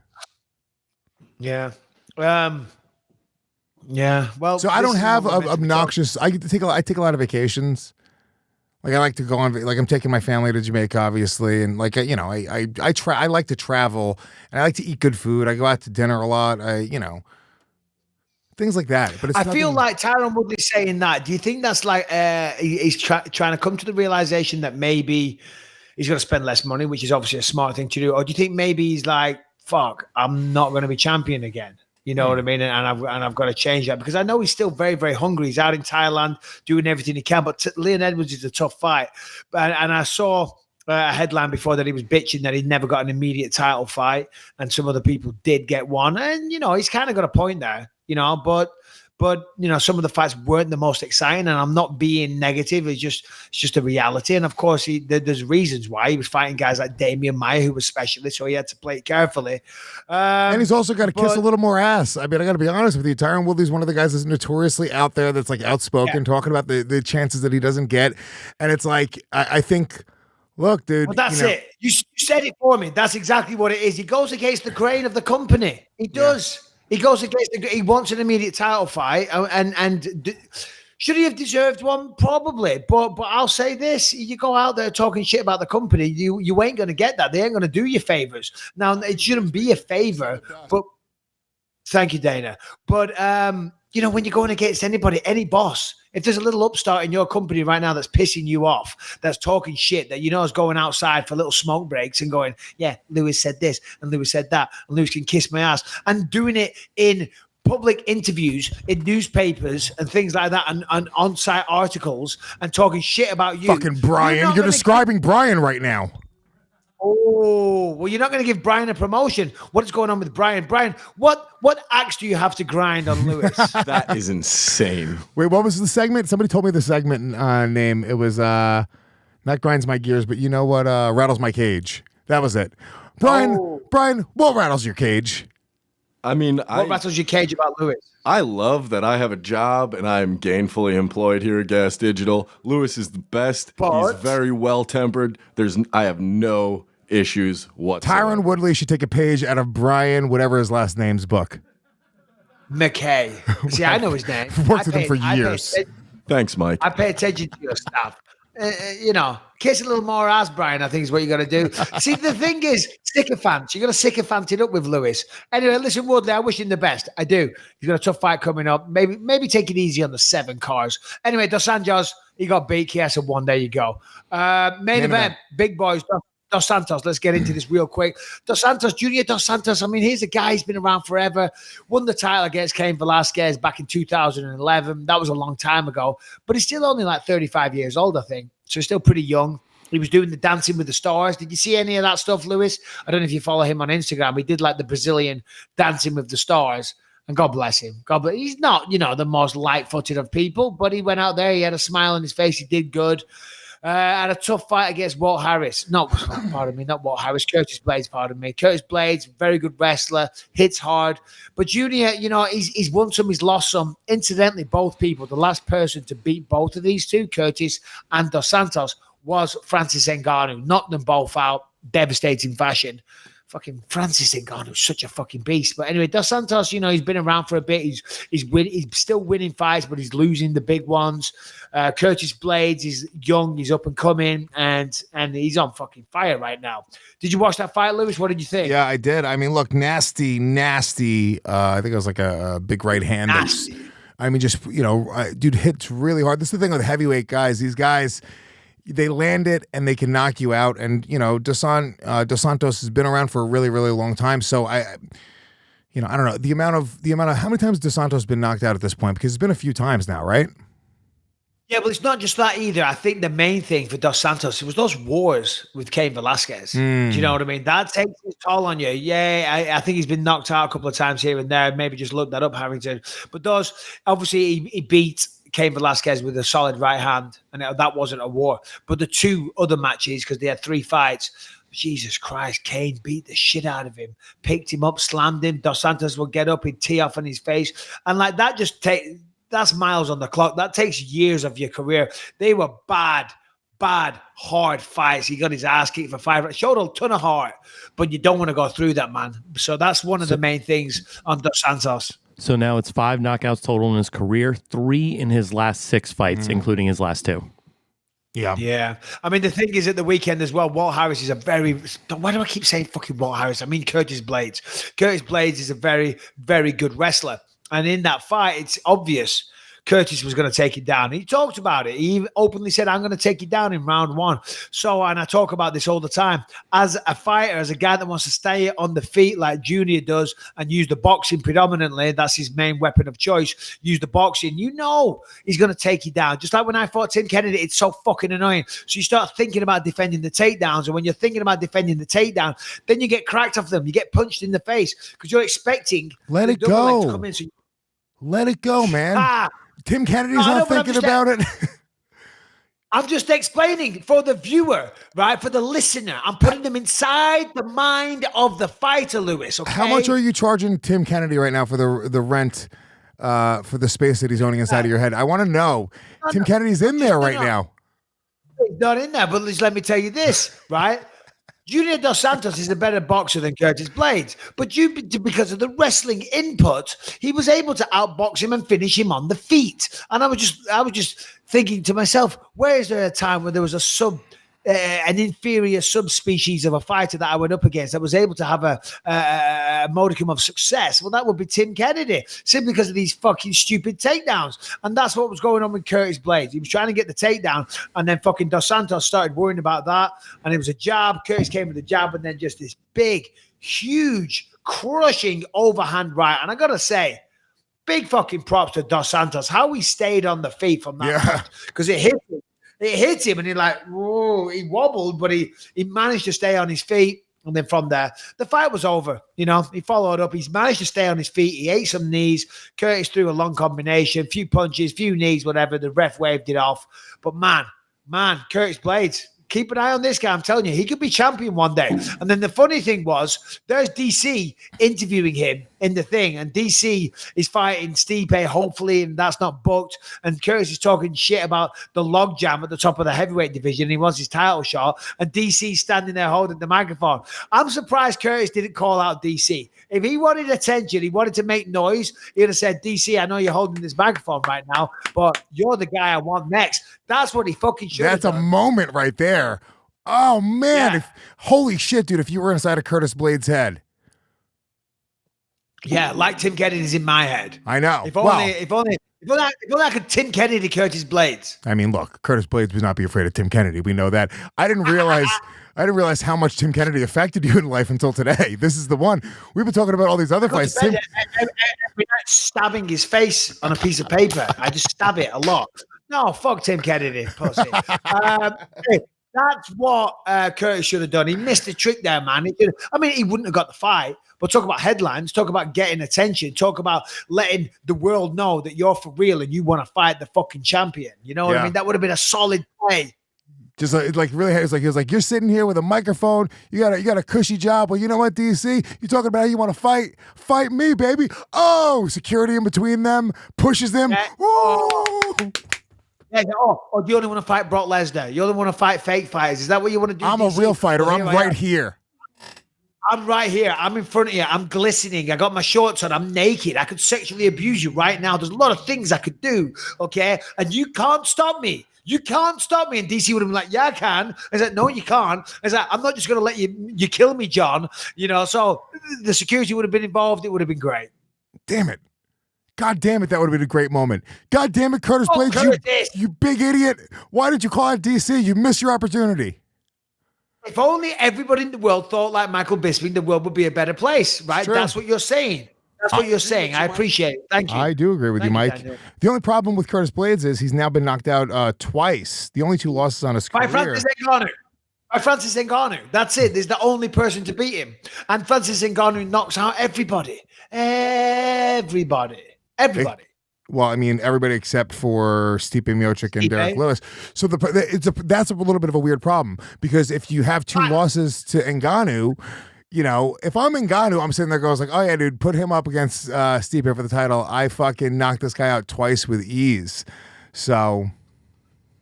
Yeah. Yeah. Well, so I don't have obnoxious. I take a lot of vacations. Like, I like to go on, like, I'm taking my family to Jamaica, obviously. And like, I like to travel and I like to eat good food. I go out to dinner a lot. Things like that. But I feel like Tyron Woodley's saying that. Do you think that's like he's trying to come to the realization that maybe he's going to spend less money, which is obviously a smart thing to do? Or do you think maybe he's like, fuck, I'm not going to be champion again? You know what I mean? And I've got to change that because I know he's still very, very hungry. He's out in Thailand doing everything he can. But Leon Edwards is a tough fight. And I saw a headline before that he was bitching that he'd never got an immediate title fight. And some other people did get one. And, he's kind of got a point there, but some of the fights weren't the most exciting, and I'm not being negative. It's just a reality. And of course, there's reasons why he was fighting guys like Damian Maia, who was specialist, so he had to play it carefully. And he's also got to kiss a little more ass. I mean, I got to be honest with you. Tyron Woodley's one of the guys that's notoriously out there, that's like outspoken, talking about the chances that he doesn't get. And it's like, I think, look, dude. Well, that's it. You said it for me. That's exactly what it is. He goes against the grain of the company. He does. Yeah. He goes against he wants an immediate title fight, and should he have deserved one? Probably, but I'll say this: you go out there talking shit about the company, you ain't gonna get that. They ain't gonna do you favors. Now, it shouldn't be a favor, but thank you, Dana. But when you're going against anybody, any boss, if there's a little upstart in your company right now that's pissing you off, that's talking shit, that is going outside for little smoke breaks and going, yeah, Lewis said this and Lewis said that and Lewis can kiss my ass, and doing it in public interviews, in newspapers and things like that, and on-site articles, and talking shit about you. Fucking Brian. You're describing Brian right now. Oh, well, you're not going to give Brian a promotion. What is going on with Brian? Brian, what axe do you have to grind on Lewis? That is insane. Wait, what was the segment? Somebody told me the segment name. It was That grinds my gears, but you know what rattles my cage? That was it. Brian, what rattles your cage? I mean, what rattles your cage about Lewis? I love that I have a job and I'm gainfully employed here at Gas Digital. Lewis is the best. He's very well-tempered. I have no issues whatsoever. Tyron Woodley should take a page out of Brian, whatever his last name's book. McKay. See, I know his name. Worked with him for years. Thanks, Mike. I pay attention to your stuff. Kiss a little more ass, Brian, I think is what you got to do. See, the thing is, sycophants. You got to sycophant it up with Lewis. Anyway, listen, Woodley, I wish him the best. I do. He's got a tough fight coming up. Maybe take it easy on the 7 cars. Anyway, Dos Anjos, he got beat. Chiesa won. There you go. Main event, big boys. Dos Santos, let's get into this real quick. Junior Dos Santos, I mean, he's a guy who's been around forever. Won the title against Cain Velasquez back in 2011. That was a long time ago. But he's still only like 35 years old, I think. So he's still pretty young. He was doing the Dancing with the Stars. Did you see any of that stuff, Lewis? I don't know if you follow him on Instagram. He did like the Brazilian Dancing with the Stars. And God bless him. He's not, the most light-footed of people, but he went out there. He had a smile on his face. He did good. Had a tough fight against Walt Harris. Not Walt Harris. Curtis Blaydes, pardon me. Curtis Blaydes, very good wrestler, hits hard. But Junior, he's won some, he's lost some. Incidentally, both people, the last person to beat both of these two, Curtis and Dos Santos, was Francis Ngannou. Knocked them both out, devastating fashion. Fucking Francis Ngannou, such a fucking beast. But anyway, Dos Santos, he's been around for a bit. He's still winning fights, but he's losing the big ones. Curtis Blaydes is young, he's up and coming, and he's on fucking fire right now. Did you watch that fight, Lewis? What did you think? Yeah, I did. I mean, look, nasty. I think it was like a big right hand. Nasty. I mean, just dude hits really hard. This is the thing with heavyweight guys. These guys, they land it and they can knock you out. And Dos Santos has been around for a really, really long time. So I don't know the amount of how many times Dos Santos has been knocked out at this point, because it's been a few times now, right? Yeah, but it's not just that either. I think the main thing for Dos Santos, it was those wars with Cain Velasquez. Do you know what I mean? That takes its toll on you. Yeah, I think he's been knocked out a couple of times here and there. Maybe just look that up, Harrington. But obviously, he beat Cain Velasquez with a solid right hand, and that wasn't a war. But the 2 other matches, because they had 3 fights, Jesus Christ, Cain beat the shit out of him, picked him up, slammed him. Dos Santos would get up, he'd tee off on his face. And like that that's miles on the clock. That takes years of your career. They were bad, hard fights. He got his ass kicked for 5. Showed a ton of heart, but you don't want to go through that, man. So that's one of the main things on Dos Santos. So now it's 5 knockouts total in his career, 3 in his last 6 fights, including his last 2. Yeah. I mean, the thing is at the weekend as well, Walt Harris is why do I keep saying fucking Walt Harris? I mean, Curtis Blaydes. Curtis Blaydes is a very, very good wrestler. And in that fight, it's obvious Curtis was going to take it down. He talked about it. He openly said, I'm going to take you down in round 1. So, and I talk about this all the time. As a fighter, as a guy that wants to stay on the feet like Junior does and use the boxing predominantly, that's his main weapon of choice, use the boxing, he's going to take you down. Just like when I fought Tim Kennedy, it's so fucking annoying. So you start thinking about defending the takedowns, and when you're thinking about defending the takedown, then you get cracked off them. You get punched in the face because you're expecting Let it go. To come in, so let it go, man. Tim Kennedy's not thinking about it. I'm just explaining for the viewer, right? For the listener. I'm putting them inside the mind of the fighter, Lewis. Okay? How much are you charging Tim Kennedy right now for the rent for the space that he's owning inside of your head? I want to know. Tim Kennedy's in there right now. He's not in there, but let me tell you this, right? Junior Dos Santos is a better boxer than Curtis Blaydes, but because of the wrestling input, he was able to outbox him and finish him on the feet. And I was just thinking to myself, where is there a time where there was an inferior subspecies of a fighter that I went up against that was able to have a modicum of success? Well, that would be Tim Kennedy, simply because of these fucking stupid takedowns. And that's what was going on with Curtis Blaydes. He was trying to get the takedown, and then fucking Dos Santos started worrying about that. And it was a jab. Curtis came with a jab, and then just this big, huge, crushing overhand right. And I got to say, big fucking props to Dos Santos, how he stayed on the feet from that, because it hit him. It hit him, and he he wobbled, but he managed to stay on his feet. And then from there, the fight was over. He followed up. He's managed to stay on his feet. He ate some knees. Curtis threw a long combination, few punches, few knees, whatever. The ref waved it off. But man, Curtis Blaydes, keep an eye on this guy. I'm telling you, he could be champion one day. And then the funny thing was, there's DC interviewing him in the thing, and DC is fighting Stipe, hopefully, and that's not booked. And Curtis is talking shit about the logjam at the top of the heavyweight division. He wants his title shot, and DC's standing there holding the microphone. I'm surprised Curtis didn't call out DC. If he wanted attention, he wanted to make noise, he'd have said, DC, I know you're holding this microphone right now, but you're the guy I want next. That's what he fucking should have done. That's a moment right there. Oh, man. Holy shit, dude, if you were inside of Curtis Blaydes' head. Yeah, like Tim Kennedy's in my head. I know. If only I could Tim Kennedy Curtis Blaydes. I mean, look, Curtis Blaydes would not be afraid of Tim Kennedy. We know that. I didn't realize how much Tim Kennedy affected you in life until today. This is the one. We've been talking about all these other fights. Every night stabbing his face on a piece of paper. I just stab it a lot. No, fuck Tim Kennedy, pussy. That's what Curtis should have done. He missed the trick there, man. He wouldn't have got the fight. But talk about headlines, talk about getting attention, talk about letting the world know that you're for real and you want to fight the fucking champion. You know what I mean? That would have been a solid play. Just like really, he was like, you're sitting here with a microphone. You got a cushy job. Well, you know what, DC? You talking about how you want to fight? Fight me, baby. Oh, security in between them pushes them. Yeah, do you only want to fight Brock Lesnar? You only want to fight fake fighters? Is that what you want to do? I'm DC? A real fighter. I'm right here. I'm right here. I'm in front of you. I'm glistening. I got my shorts on. I'm naked. I could sexually abuse you right now. There's a lot of things I could do, okay? And you can't stop me. You can't stop me. And DC would have been like, yeah, I can. I said, no, you can't. I said, I'm not just going to let you kill me, John. You know, so the security would have been involved. It would have been great. Damn it. God damn it, that would have been a great moment. God damn it, Curtis Blaydes, you big idiot. Why did you call out DC? You missed your opportunity. If only everybody in the world thought like Michael Bisping, the world would be a better place, right? That's what you're saying. That's what you're saying. I appreciate it. Thank you. I do agree with you, Mike. The only problem with Curtis Blaydes is he's now been knocked out twice. The only 2 losses on his career. By Francis Ngannou. That's it. There's the only person to beat him. And Francis Ngannou knocks out everybody. Everybody. Well, I mean, everybody except for Stipe Miocic and Derek Lewis. So that's a little bit of a weird problem because if you have 2 losses to Ngannou, you know, if I'm Ngannou, I'm sitting there going like, oh yeah, dude, put him up against Stipe for the title. I fucking knocked this guy out twice with ease. So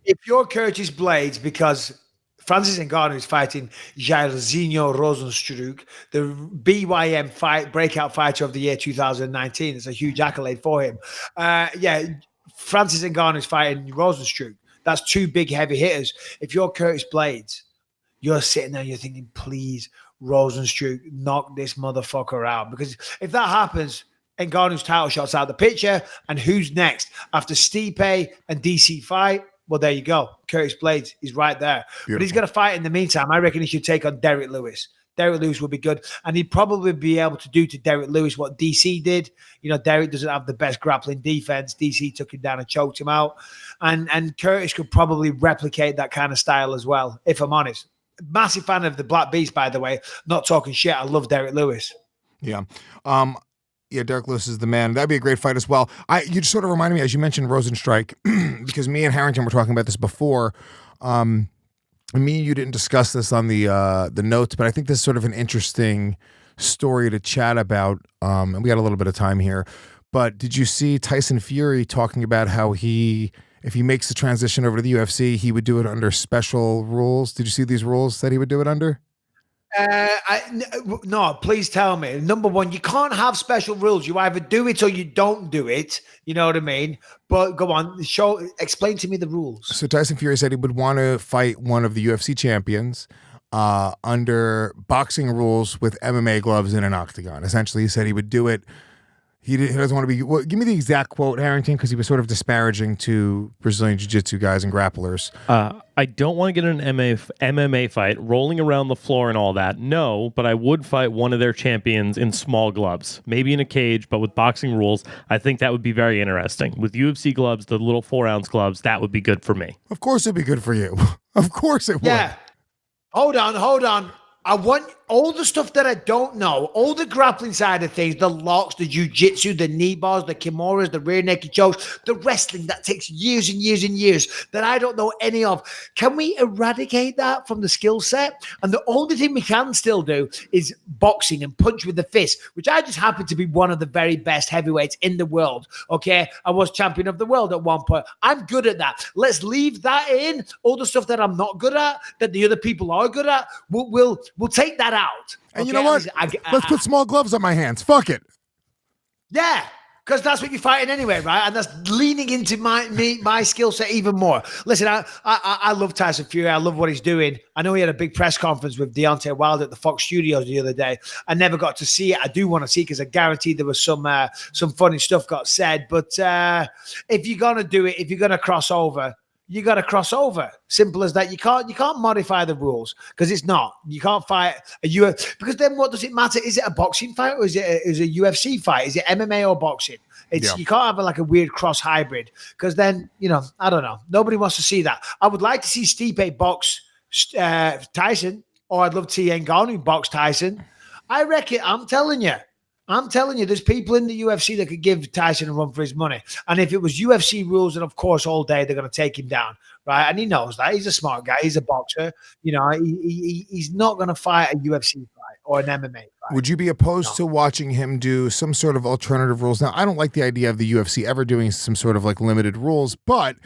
if you're Curtis Blaydes, because Francis Ngannou is fighting Jairzinho Rozenstruik, the BYM breakout fighter of the year 2019. It's a huge accolade for him. Francis Ngannou is fighting Rozenstruik. That's 2 big heavy hitters. If you're Curtis Blaydes, you're sitting there, you're thinking, please, Rozenstruik, knock this motherfucker out. Because if that happens, Ngannou's title shot's out of the picture. And who's next? After Stipe and DC fight, well, there you go. Curtis Blaydes is right there. Beautiful. But he's going to fight in the meantime. I reckon he should take on Derek Lewis. Derek Lewis would be good. And he'd probably be able to do to Derek Lewis what DC did. You know, Derek doesn't have the best grappling defense. DC took him down and choked him out. And Curtis could probably replicate that kind of style as well, if I'm honest. Massive fan of the Black Beast, by the way. Not talking shit. I love Derek Lewis. Yeah. Yeah, Derek Lewis is the man. That'd be a great fight as well. You just sort of reminded me, as you mentioned Rozenstruik, because me and Harrington were talking about this before. Me and you didn't discuss this on the notes, but I think this is sort of an interesting story to chat about. And we got a little bit of time here. But did you see Tyson Fury talking about how if he makes the transition over to the UFC, he would do it under special rules? Did you see these rules that he would do it under? No, please tell me. Number one, you can't have special rules. You either do it or you don't do it. You know what I mean? But go on, explain to me the rules. So Tyson Fury said he would want to fight one of the UFC champions under boxing rules with MMA gloves in an octagon. Essentially, he said he would do it. He doesn't want to be. Well, give me the exact quote, Harrington, because he was sort of disparaging to Brazilian Jiu-Jitsu guys and grapplers. I don't want to get in an MMA fight, rolling around the floor and all that. No, but I would fight one of their champions in small gloves, maybe in a cage, but with boxing rules. I think that would be very interesting. With UFC gloves, the little 4-ounce gloves, that would be good for me. Of course, it'd be good for you. Of course, it would. Yeah. Hold on. I want all the stuff that I don't know, all the grappling side of things, the locks, the jiu-jitsu, the knee bars, the kimuras, the rear naked chokes, the wrestling that takes years and years and years that I don't know any of. Can we eradicate that from the skill set? And the only thing we can still do is boxing and punch with the fist, which I just happen to be one of the very best heavyweights in the world. Okay, I was champion of the world at one point. I'm good at that. Let's leave that in. All the stuff that I'm not good at, that the other people are good at, we'll take that out. And okay? you know what? Let's put small gloves on my hands. Fuck it. Yeah, because that's what you're fighting anyway, right? And that's leaning into my skill set even more. Listen, I love Tyson Fury. I love what he's doing. I know he had a big press conference with Deontay Wilder at the Fox Studios the other day. I never got to see it. I do want to see it because I guarantee there was some funny stuff got said. But if you're gonna do it, if you're gonna cross over, you got to cross over. Simple as that. You can't modify the rules because it's not. You can't fight a UFC because then what does it matter? Is it a boxing fight or is it a UFC fight? Is it MMA or boxing? You can't have a weird cross hybrid because then I don't know. Nobody wants to see that. I would like to see Stipe box Tyson, or I'd love to see Ngannou box Tyson. I reckon. I'm telling you, there's people in the UFC that could give Tyson a run for his money. And if it was UFC rules, then of course all day they're going to take him down, right? And he knows that. He's a smart guy. He's a boxer. He's not going to fight a UFC fight or an MMA fight. Would you be opposed to watching him do some sort of alternative rules? Now, I don't like the idea of the UFC ever doing some sort of limited rules, but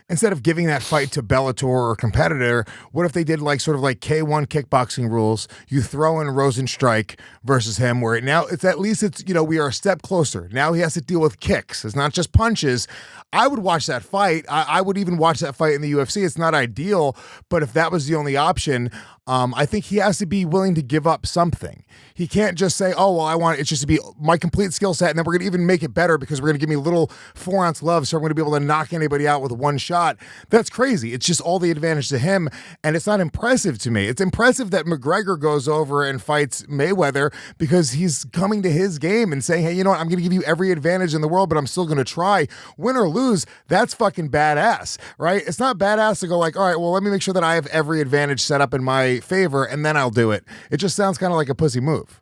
instead of giving that fight to Bellator or a competitor, what if they did K1 kickboxing rules? You throw in Rosenstrike versus him, where now it's at least we are a step closer. Now he has to deal with kicks. It's not just punches. I would watch that fight. I would even watch that fight in the UFC. It's not ideal, but if that was the only option, I think he has to be willing to give up something. He can't just say, oh, well, I want it just to be my complete skill set, and then we're going to even make it better because we're going to give me little 4-ounce gloves, so I'm going to be able to knock anybody out with one shot. That's crazy. It's just all the advantage to him, and it's not impressive to me. It's impressive that McGregor goes over and fights Mayweather because he's coming to his game and saying, hey, you know what? I'm going to give you every advantage in the world, but I'm still going to try. Win or lose, that's fucking badass, right? It's not badass to go all right, well, let me make sure that I have every advantage set up in my favor, and then I'll do it. It just sounds kind of like a pussy move.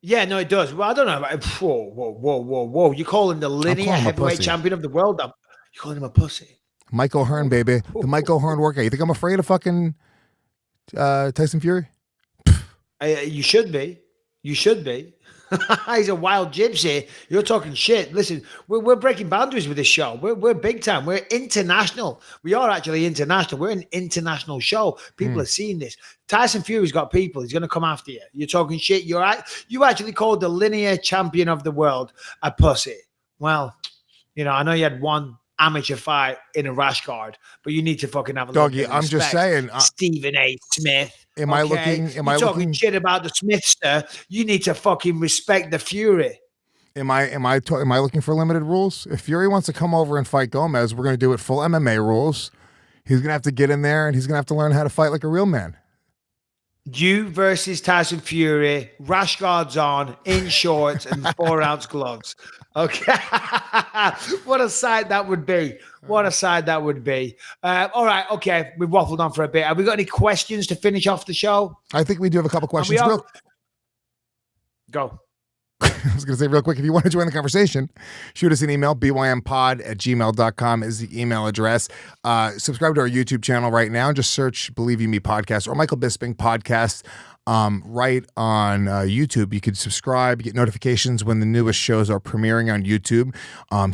Yeah, no, it does. Well, I don't know. Whoa. You call him the linear heavyweight champion of the world? You calling him a pussy? Mike O'Hearn, baby. The Mike O'Hearn workout. You think I'm afraid of fucking Tyson Fury? You should be. You should be. He's a wild gypsy. You're talking shit. Listen, we're breaking boundaries with this show. We're big time. We're international. We are actually international. We're an international show. People are seeing this. Tyson Fury's got people. He's going to come after you. You're talking shit. You actually called the linear champion of the world a pussy. Well, I know you had one amateur fight in a rash guard, but you need to fucking have a look. Doggy, I'm just saying. Stephen A. Smith. Am I looking? You're talking shit about the Smithster? You need to fucking respect the Fury. Am I looking for limited rules? If Fury wants to come over and fight Gomez, we're going to do it full MMA rules. He's going to have to get in there and he's going to have to learn how to fight like a real man. You versus Tyson Fury, rash guards on, in shorts and 4-ounce gloves. Okay. What a sight that would be. What a sight that would be. All right. Okay. We've waffled on for a bit. Have we got any questions to finish off the show? I think we do have a couple questions. Go. I was going to say real quick, if you want to join the conversation, shoot us an email. bympod@gmail.com is the email address. Subscribe to our YouTube channel right now and just search Believe You Me Podcast or Michael Bisping Podcast right on YouTube. You could subscribe, get notifications when the newest shows are premiering on YouTube.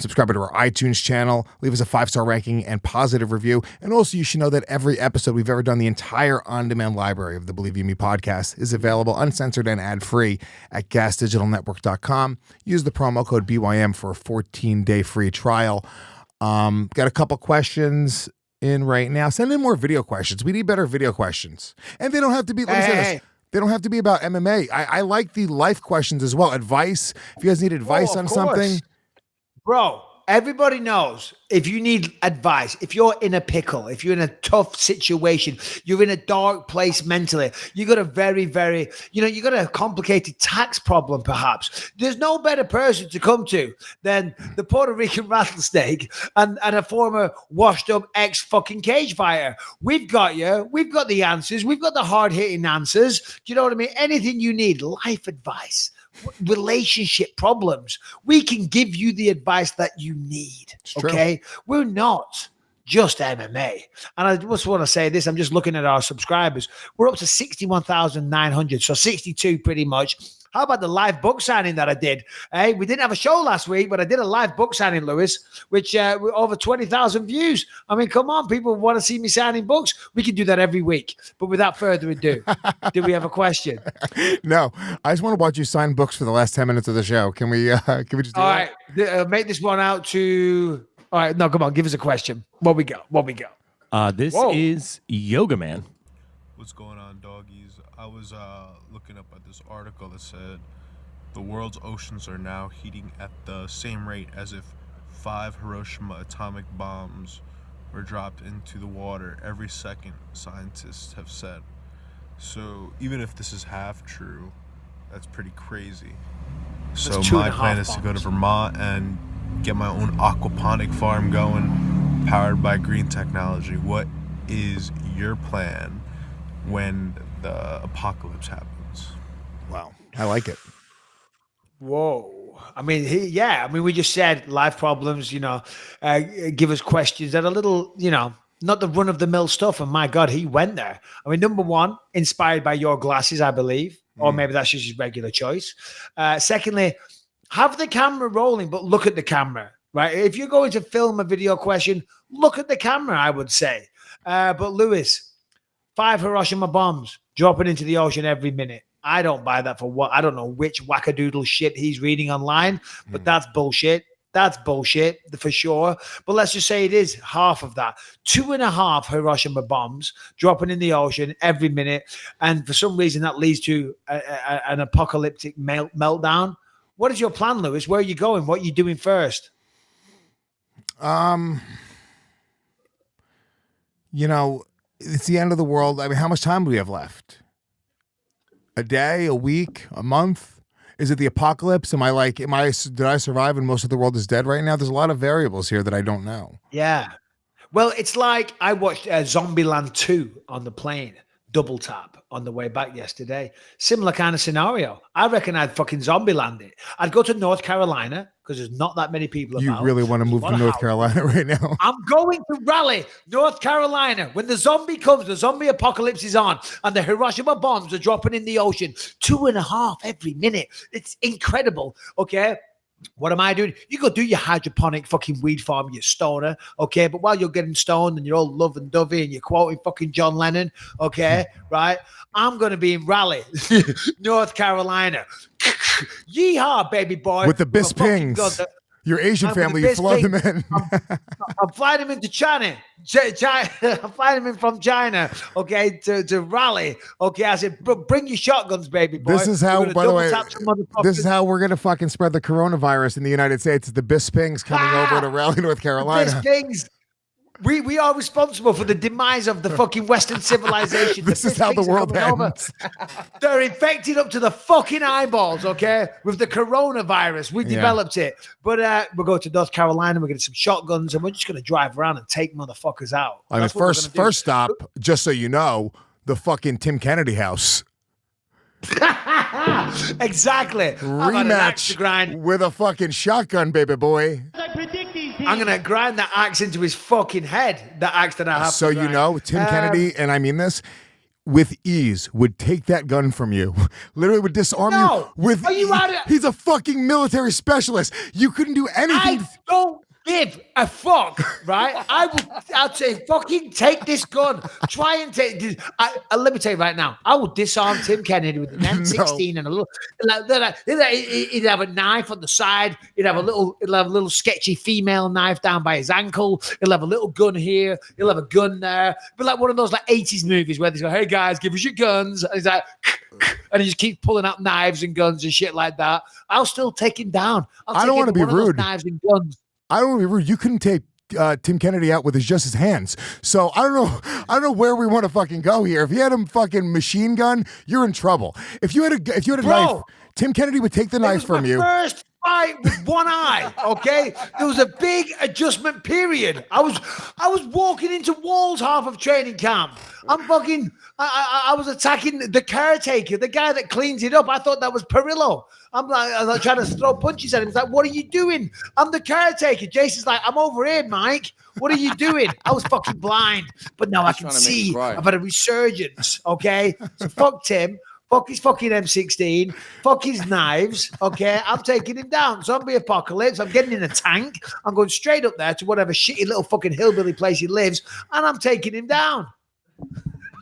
Subscribe to our iTunes channel, leave us a 5-star ranking and positive review. And also you should know that every episode we've ever done, the entire on-demand library of the Believe You Me Podcast is available uncensored and ad-free at gasdigitalnetwork.com. Use the promo code BYM for a 14-day free trial. Got a couple questions in right now. Send in more video questions. We need better video questions. And they don't have to be, let me say this. They don't have to be about MMA. I like the life questions as well. Advice. If you guys need advice on something. Bro, Everybody knows if you need advice, if you're in a pickle, if you're in a tough situation, you're in a dark place mentally, you got a very, very, you got a complicated tax problem, perhaps. There's no better person to come to than the Puerto Rican rattlesnake and a former washed up ex-fucking cage fighter. We've got you. We've got the answers. We've got the hard-hitting answers. Do you know what I mean? Anything you need, life advice, relationship problems, we can give you the advice that you need. Okay, we're not just MMA. And I just want to say this, I'm just looking at our subscribers, we're up to 61,900, so 62 pretty much. How about the live book signing that I did? Hey, we didn't have a show last week, but I did a live book signing, Lewis, which over 20,000 views. I mean, come on, people want to see me signing books. We can do that every week. But without further ado, do we have a question? No, I just want to watch you sign books for the last 10 minutes of the show. Can we just do All that? right, make this one out to... All right, no, come on, give us a question. What we got? This is Yoga Man. What's going on, doggies? I was looking up at this article that said the world's oceans are now heating at the same rate as if 5 Hiroshima atomic bombs were dropped into the water every second, scientists have said. So even if this is half true, that's pretty crazy. So my plan is to go to Vermont and get my own aquaponic farm going, powered by green technology. What is your plan when the apocalypse happens? Wow, I like it. Whoa. I mean, we just said life problems, give us questions that are a little, not the run-of-the-mill stuff. And my God, he went there. I mean, number one, inspired by your glasses, I believe, or maybe that's just his regular choice. Secondly, have the camera rolling, but look at the camera, right? If you're going to film a video question, look at the camera, I would say. But Lewis, 5 Hiroshima bombs dropping into the ocean every minute. I don't buy that for what? I don't know which wackadoodle shit he's reading online, but that's bullshit. That's bullshit for sure. But let's just say it is half of that. 2.5 Hiroshima bombs dropping in the ocean every minute. And for some reason that leads to an apocalyptic meltdown. What is your plan, Lewis? Where are you going? What are you doing first? It's the end of the world. I mean, how much time do we have left? A day, a week, a month? Is it the apocalypse? Did I survive and most of the world is dead right now? There's a lot of variables here that I don't know. Yeah. Well, it's like I watched Zombieland 2 on the plane, double tap on the way back yesterday. Similar kind of scenario. I reckon I'd fucking Zombieland it. I'd go to North Carolina because there's not that many people about. You really want to move to North Carolina right now? I'm going to Raleigh, North Carolina. When the zombie comes, the zombie apocalypse is on, and the Hiroshima bombs are dropping in the ocean. 2.5 every minute. It's incredible. Okay. What am I doing? You go do your hydroponic fucking weed farm, you stoner, okay? But while you're getting stoned and you're all love and dovey and you're quoting fucking John Lennon, okay, right? I'm going to be in Raleigh, North Carolina. Yeehaw, baby boy. With the Bispings. Your Asian family, you fly them in. I'm flying them into China. I'm flying them in from China, okay, to Raleigh. Okay, I said, bring your shotguns, baby boy. This is how, by the way, this is how we're going to fucking spread the coronavirus in the United States. The Bispings coming over to Raleigh, North Carolina. Bispings. We are responsible for the demise of the fucking Western civilization. This is how the world ends. They're infected up to the fucking eyeballs, okay, with the coronavirus. We developed it. But we'll go to North Carolina. We're going to get some shotguns, and we're just going to drive around and take motherfuckers out. I mean, first stop, just so you know, the fucking Tim Kennedy house. Exactly. Rematch with a fucking shotgun, baby boy. I'm going to grind that axe into his fucking head, the axe that I have. So you know, Tim Kennedy, and I mean this, with ease, would take that gun from you. Literally would disarm you with Are you out of... He's a fucking military specialist. You couldn't do anything. I don't give a fuck, right? I'll say, fucking take this gun. Try and take this. Let me tell you right now, I will disarm Tim Kennedy with an M16 and a little. He'd have a knife on the side. He'll have a little sketchy female knife down by his ankle. He'll have a little gun here. He'll have a gun there. But like one of those like 80s movies where they go, "Hey guys, give us your guns." And he's like, and he just keeps pulling out knives and guns and shit like that. I'll still take him down. I don't want to be rude. Knives and guns. I don't want to be rude. You couldn't take Tim Kennedy out with just his hands. So I don't know where we want to fucking go here. If you had him fucking machine gun, you're in trouble. If you had a knife, Tim Kennedy would take the knife from you. First fight with one eye, okay? There was a big adjustment period. I was walking into walls half of training camp. I was attacking the caretaker, the guy that cleans it up. I thought that was Perillo. I'm like trying to throw punches at him. He's like, what are you doing? I'm the caretaker. Jason's like, I'm over here, Mike. What are you doing? I was fucking blind, but now I can see. I've had a resurgence, okay? So fuck Tim. Fuck his fucking M16. Fuck his knives. Okay, I'm taking him down. Zombie apocalypse. I'm getting in a tank. I'm going straight up there to whatever shitty little fucking hillbilly place he lives, and I'm taking him down.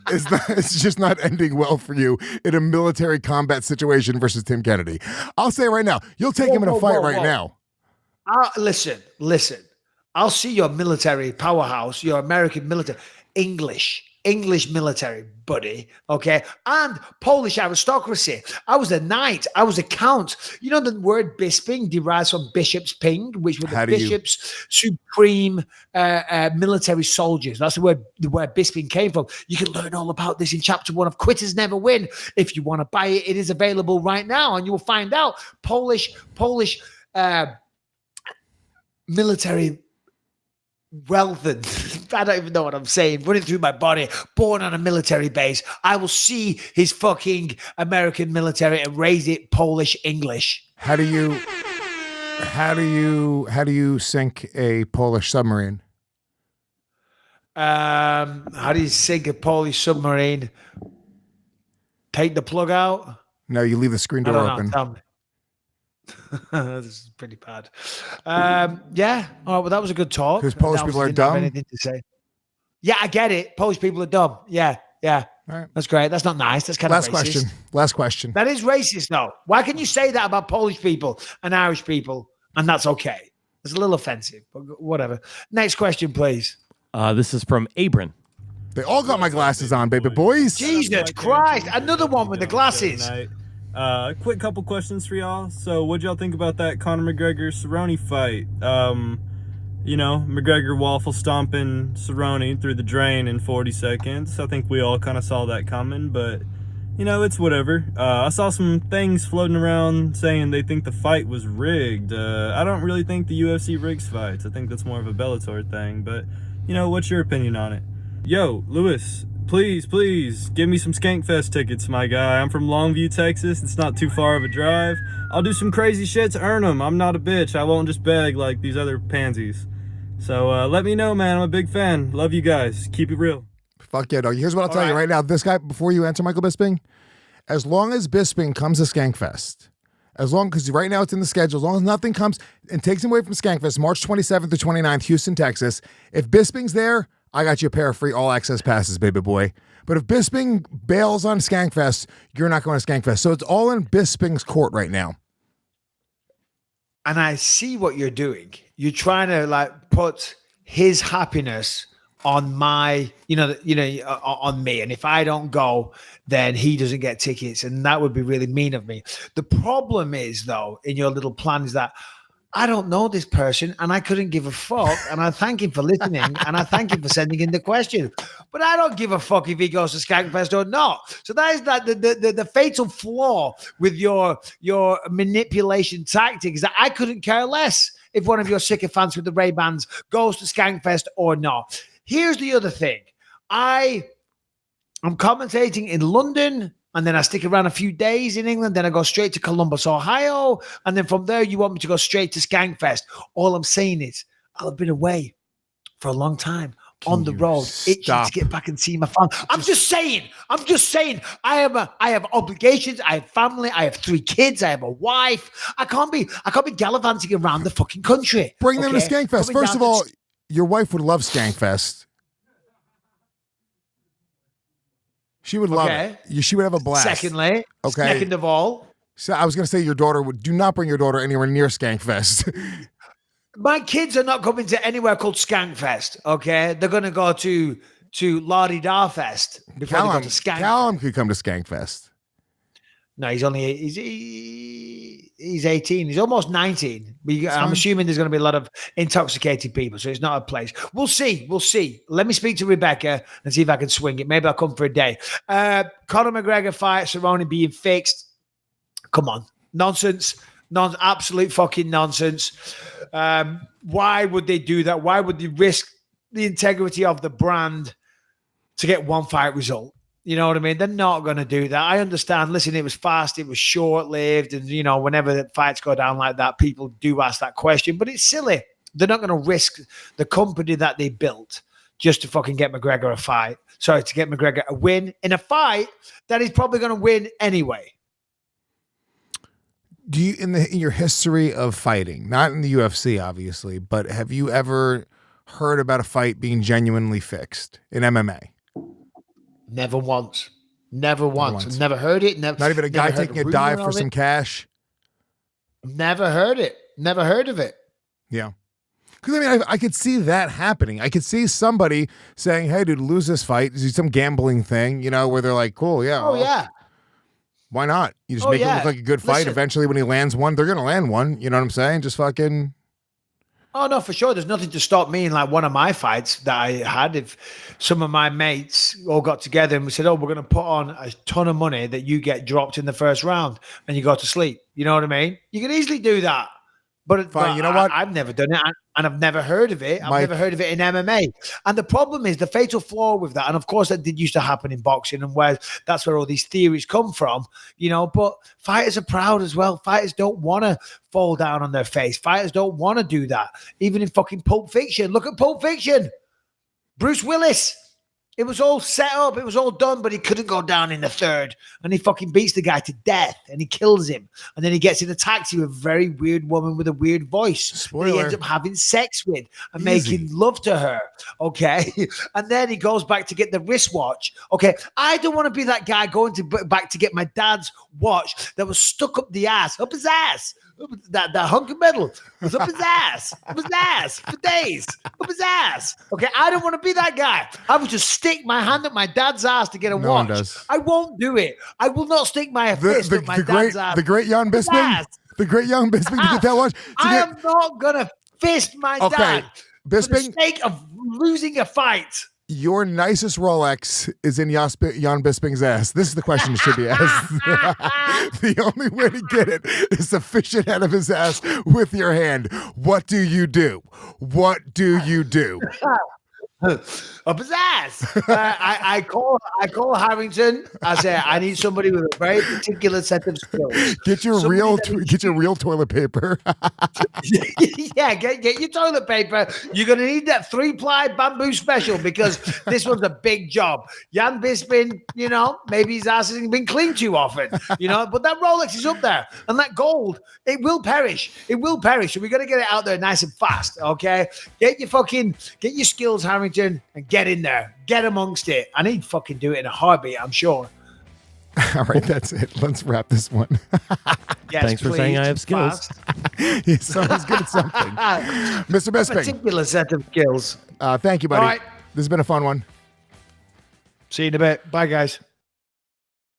It's just not ending well for you in a military combat situation versus Tim Kennedy. I'll say right now, you'll take him in a fight right now. Listen. I'll see your military powerhouse, your American military, English military, buddy, okay? And Polish aristocracy. I was a knight. I was a count. You know the word Bisping derives from Bishop's Ping, which were the bishops' supreme military soldiers. That's where Bisping came from. You can learn all about this in chapter 1 of Quitters Never Win. If you want to buy it, it is available right now, and you will find out Polish military wealth, and I don't even know what I'm saying, running through my body, born on a military base. I will see his fucking American military and raise it Polish English. How do you sink a Polish submarine? How do you sink a Polish submarine? Take the plug out? No, you leave the screen door open. Tell me. This is pretty bad. Yeah. All right. Well, that was a good talk. Because Polish people are dumb. Anything to say? Yeah, I get it. Polish people are dumb. Yeah. All right. That's great. That's not nice. That's kind of racist. Last question. That is racist, though. Why can you say that about Polish people and Irish people, and that's okay? It's a little offensive, but whatever. Next question, please. This is from Abram. They all got my glasses on, baby boys. Jesus Christ! Another one with the glasses. Quick couple questions for y'all. So what'd y'all think about that Conor McGregor Cerrone fight? McGregor waffle stomping Cerrone through the drain in 40 seconds. I think we all kind of saw that coming, but it's whatever. I saw some things floating around saying they think the fight was rigged. I don't really think the UFC rigs fights. I think that's more of a Bellator thing, but what's your opinion on it? Yo, Lewis, please give me some Skankfest tickets, my guy. I'm from Longview, Texas. It's not too far of a drive. I'll do some crazy shit to earn them. I'm not a bitch. I won't just beg like these other pansies. So let me know, man. I'm a big fan. Love you guys. Keep it real. Fuck yeah, dog. Here's what I'll tell you right now. This guy, before you answer Michael Bisping, as long as Bisping comes to Skankfest, because right now it's in the schedule, as long as nothing comes and takes him away from Skankfest, March 27th to 29th, Houston, Texas, if Bisping's there, I got you a pair of free all-access passes, baby boy. But if Bisping bails on Skankfest, you're not going to Skankfest. So it's all in Bisping's court right now. And I see what you're doing. You're trying to put his happiness on my, on me. And if I don't go, then he doesn't get tickets. And that would be really mean of me. The problem is, though, in your little plan is that I don't know this person and I couldn't give a fuck. And I thank him for listening and I thank him for sending in the question. But I don't give a fuck if he goes to Skankfest or not. So that is the fatal flaw with your manipulation tactics, that I couldn't care less if one of your sycophants with the Ray-Bans goes to Skankfest or not. Here's the other thing. I'm commentating in London, and then I stick around a few days in England. Then I go straight to Columbus, Ohio. And then from there, you want me to go straight to Skankfest. All I'm saying is I'll have been away for a long time on the road, itching to get back and see my family. I'm just saying. I have obligations. I have family. I have 3 kids. I have a wife. I can't be gallivanting around the fucking country. Bring them to Skankfest. First of all, your wife would love Skankfest. She would love it. She would have a blast. Second of all, so I was going to say your daughter do not bring your daughter anywhere near Skankfest. My kids are not coming to anywhere called Skankfest. Okay, they're going to go to La-di-da Fest before they go to Skankfest. Callum could come to Skankfest. No, he's only he's 18. He's almost 19. I'm assuming there's going to be a lot of intoxicated people, so it's not a place. We'll see. We'll see. Let me speak to Rebecca and see if I can swing it. Maybe I'll come for a day. Conor McGregor fight, Cerrone being fixed. Come on. Nonsense. Absolute fucking nonsense. Why would they do that? Why would they risk the integrity of the brand to get one fight result? You know what I mean? They're not going to do that. I understand. Listen, it was fast. It was short-lived. And, you know, whenever the fights go down like that, people do ask that question. But it's silly. They're not going to risk the company that they built just to fucking get McGregor a fight. Sorry, to get McGregor a win in a fight that he's probably going to win anyway. Do you, in your history of fighting, not in the UFC, obviously, but have you ever heard about a fight being genuinely fixed in MMA? Never once. Never once. Never heard it. Not even a guy taking a dive for some cash? Never heard it. Never heard of it. Yeah. Because, I mean, I could see that happening. I could see somebody saying, hey, dude, lose this fight. Do some gambling thing, you know, where they're like, cool, yeah. Oh, yeah. Why not? You just make it look like a good fight. Listen, eventually, when he lands one, they're going to land one. You know what I'm saying? Just fucking... Oh, no, for sure. There's nothing to stop me in like one of my fights that I had. If some of my mates all got together and we said, oh, we're going to put on a ton of money that you get dropped in the first round and you go to sleep. You know what I mean? You can easily do that. But, fine, you know what? I've never done it, and I've never heard of it. I've never heard of it in MMA. And the problem is the fatal flaw with that, and of course that did used to happen in boxing, and where that's where all these theories come from, you know, but fighters are proud as well. Fighters don't want to fall down on their face. Fighters don't want to do that. Even in fucking Pulp Fiction. Look at Pulp Fiction. Bruce Willis. It was all set up. It was all done, but he couldn't go down in the third. And he fucking beats the guy to death and he kills him. And then he gets in a taxi with a very weird woman with a weird voice. That he ends up having sex with and making love to her. Okay. And then he goes back to get the wristwatch. Okay. I don't want to be that guy going back to get my dad's watch that was stuck up his ass. That hunk of metal was up his ass for days, up his ass. Okay, I don't want to be that guy. I would just stick my hand up my dad's ass to get a watch. Does. I won't do it. I will not stick my fist up my dad's ass. The great Jan Bisping. The great Jan Bisping to get that watch. I am not gonna fist my dad Bisping, for the sake of losing a fight. Your nicest Rolex is in Jan Bisping's ass. This is the question that should be asked. The only way to get it is to fish it out of his ass with your hand. What do you do? What do you do? Up his ass. I call Harrington. I say I need somebody with a very particular set of skills. Get your real toilet paper. Yeah, get your toilet paper. You're gonna need that 3-ply bamboo special because this one's a big job. Jan Bisping, you know, maybe his ass hasn't been cleaned too often, you know, but that Rolex is up there, and that gold, it will perish. It will perish. So we got to get it out there nice and fast. Okay, get your skills, Harrington. And get in there. Get amongst it. I need to fucking do it in a heartbeat, I'm sure. All right, that's it. Let's wrap this one. Yes, thanks for saying I have skills. He's someone's good at something. Mr. Bisping. Particular set of skills. Thank you, buddy. All right. This has been a fun one. See you in a bit. Bye, guys.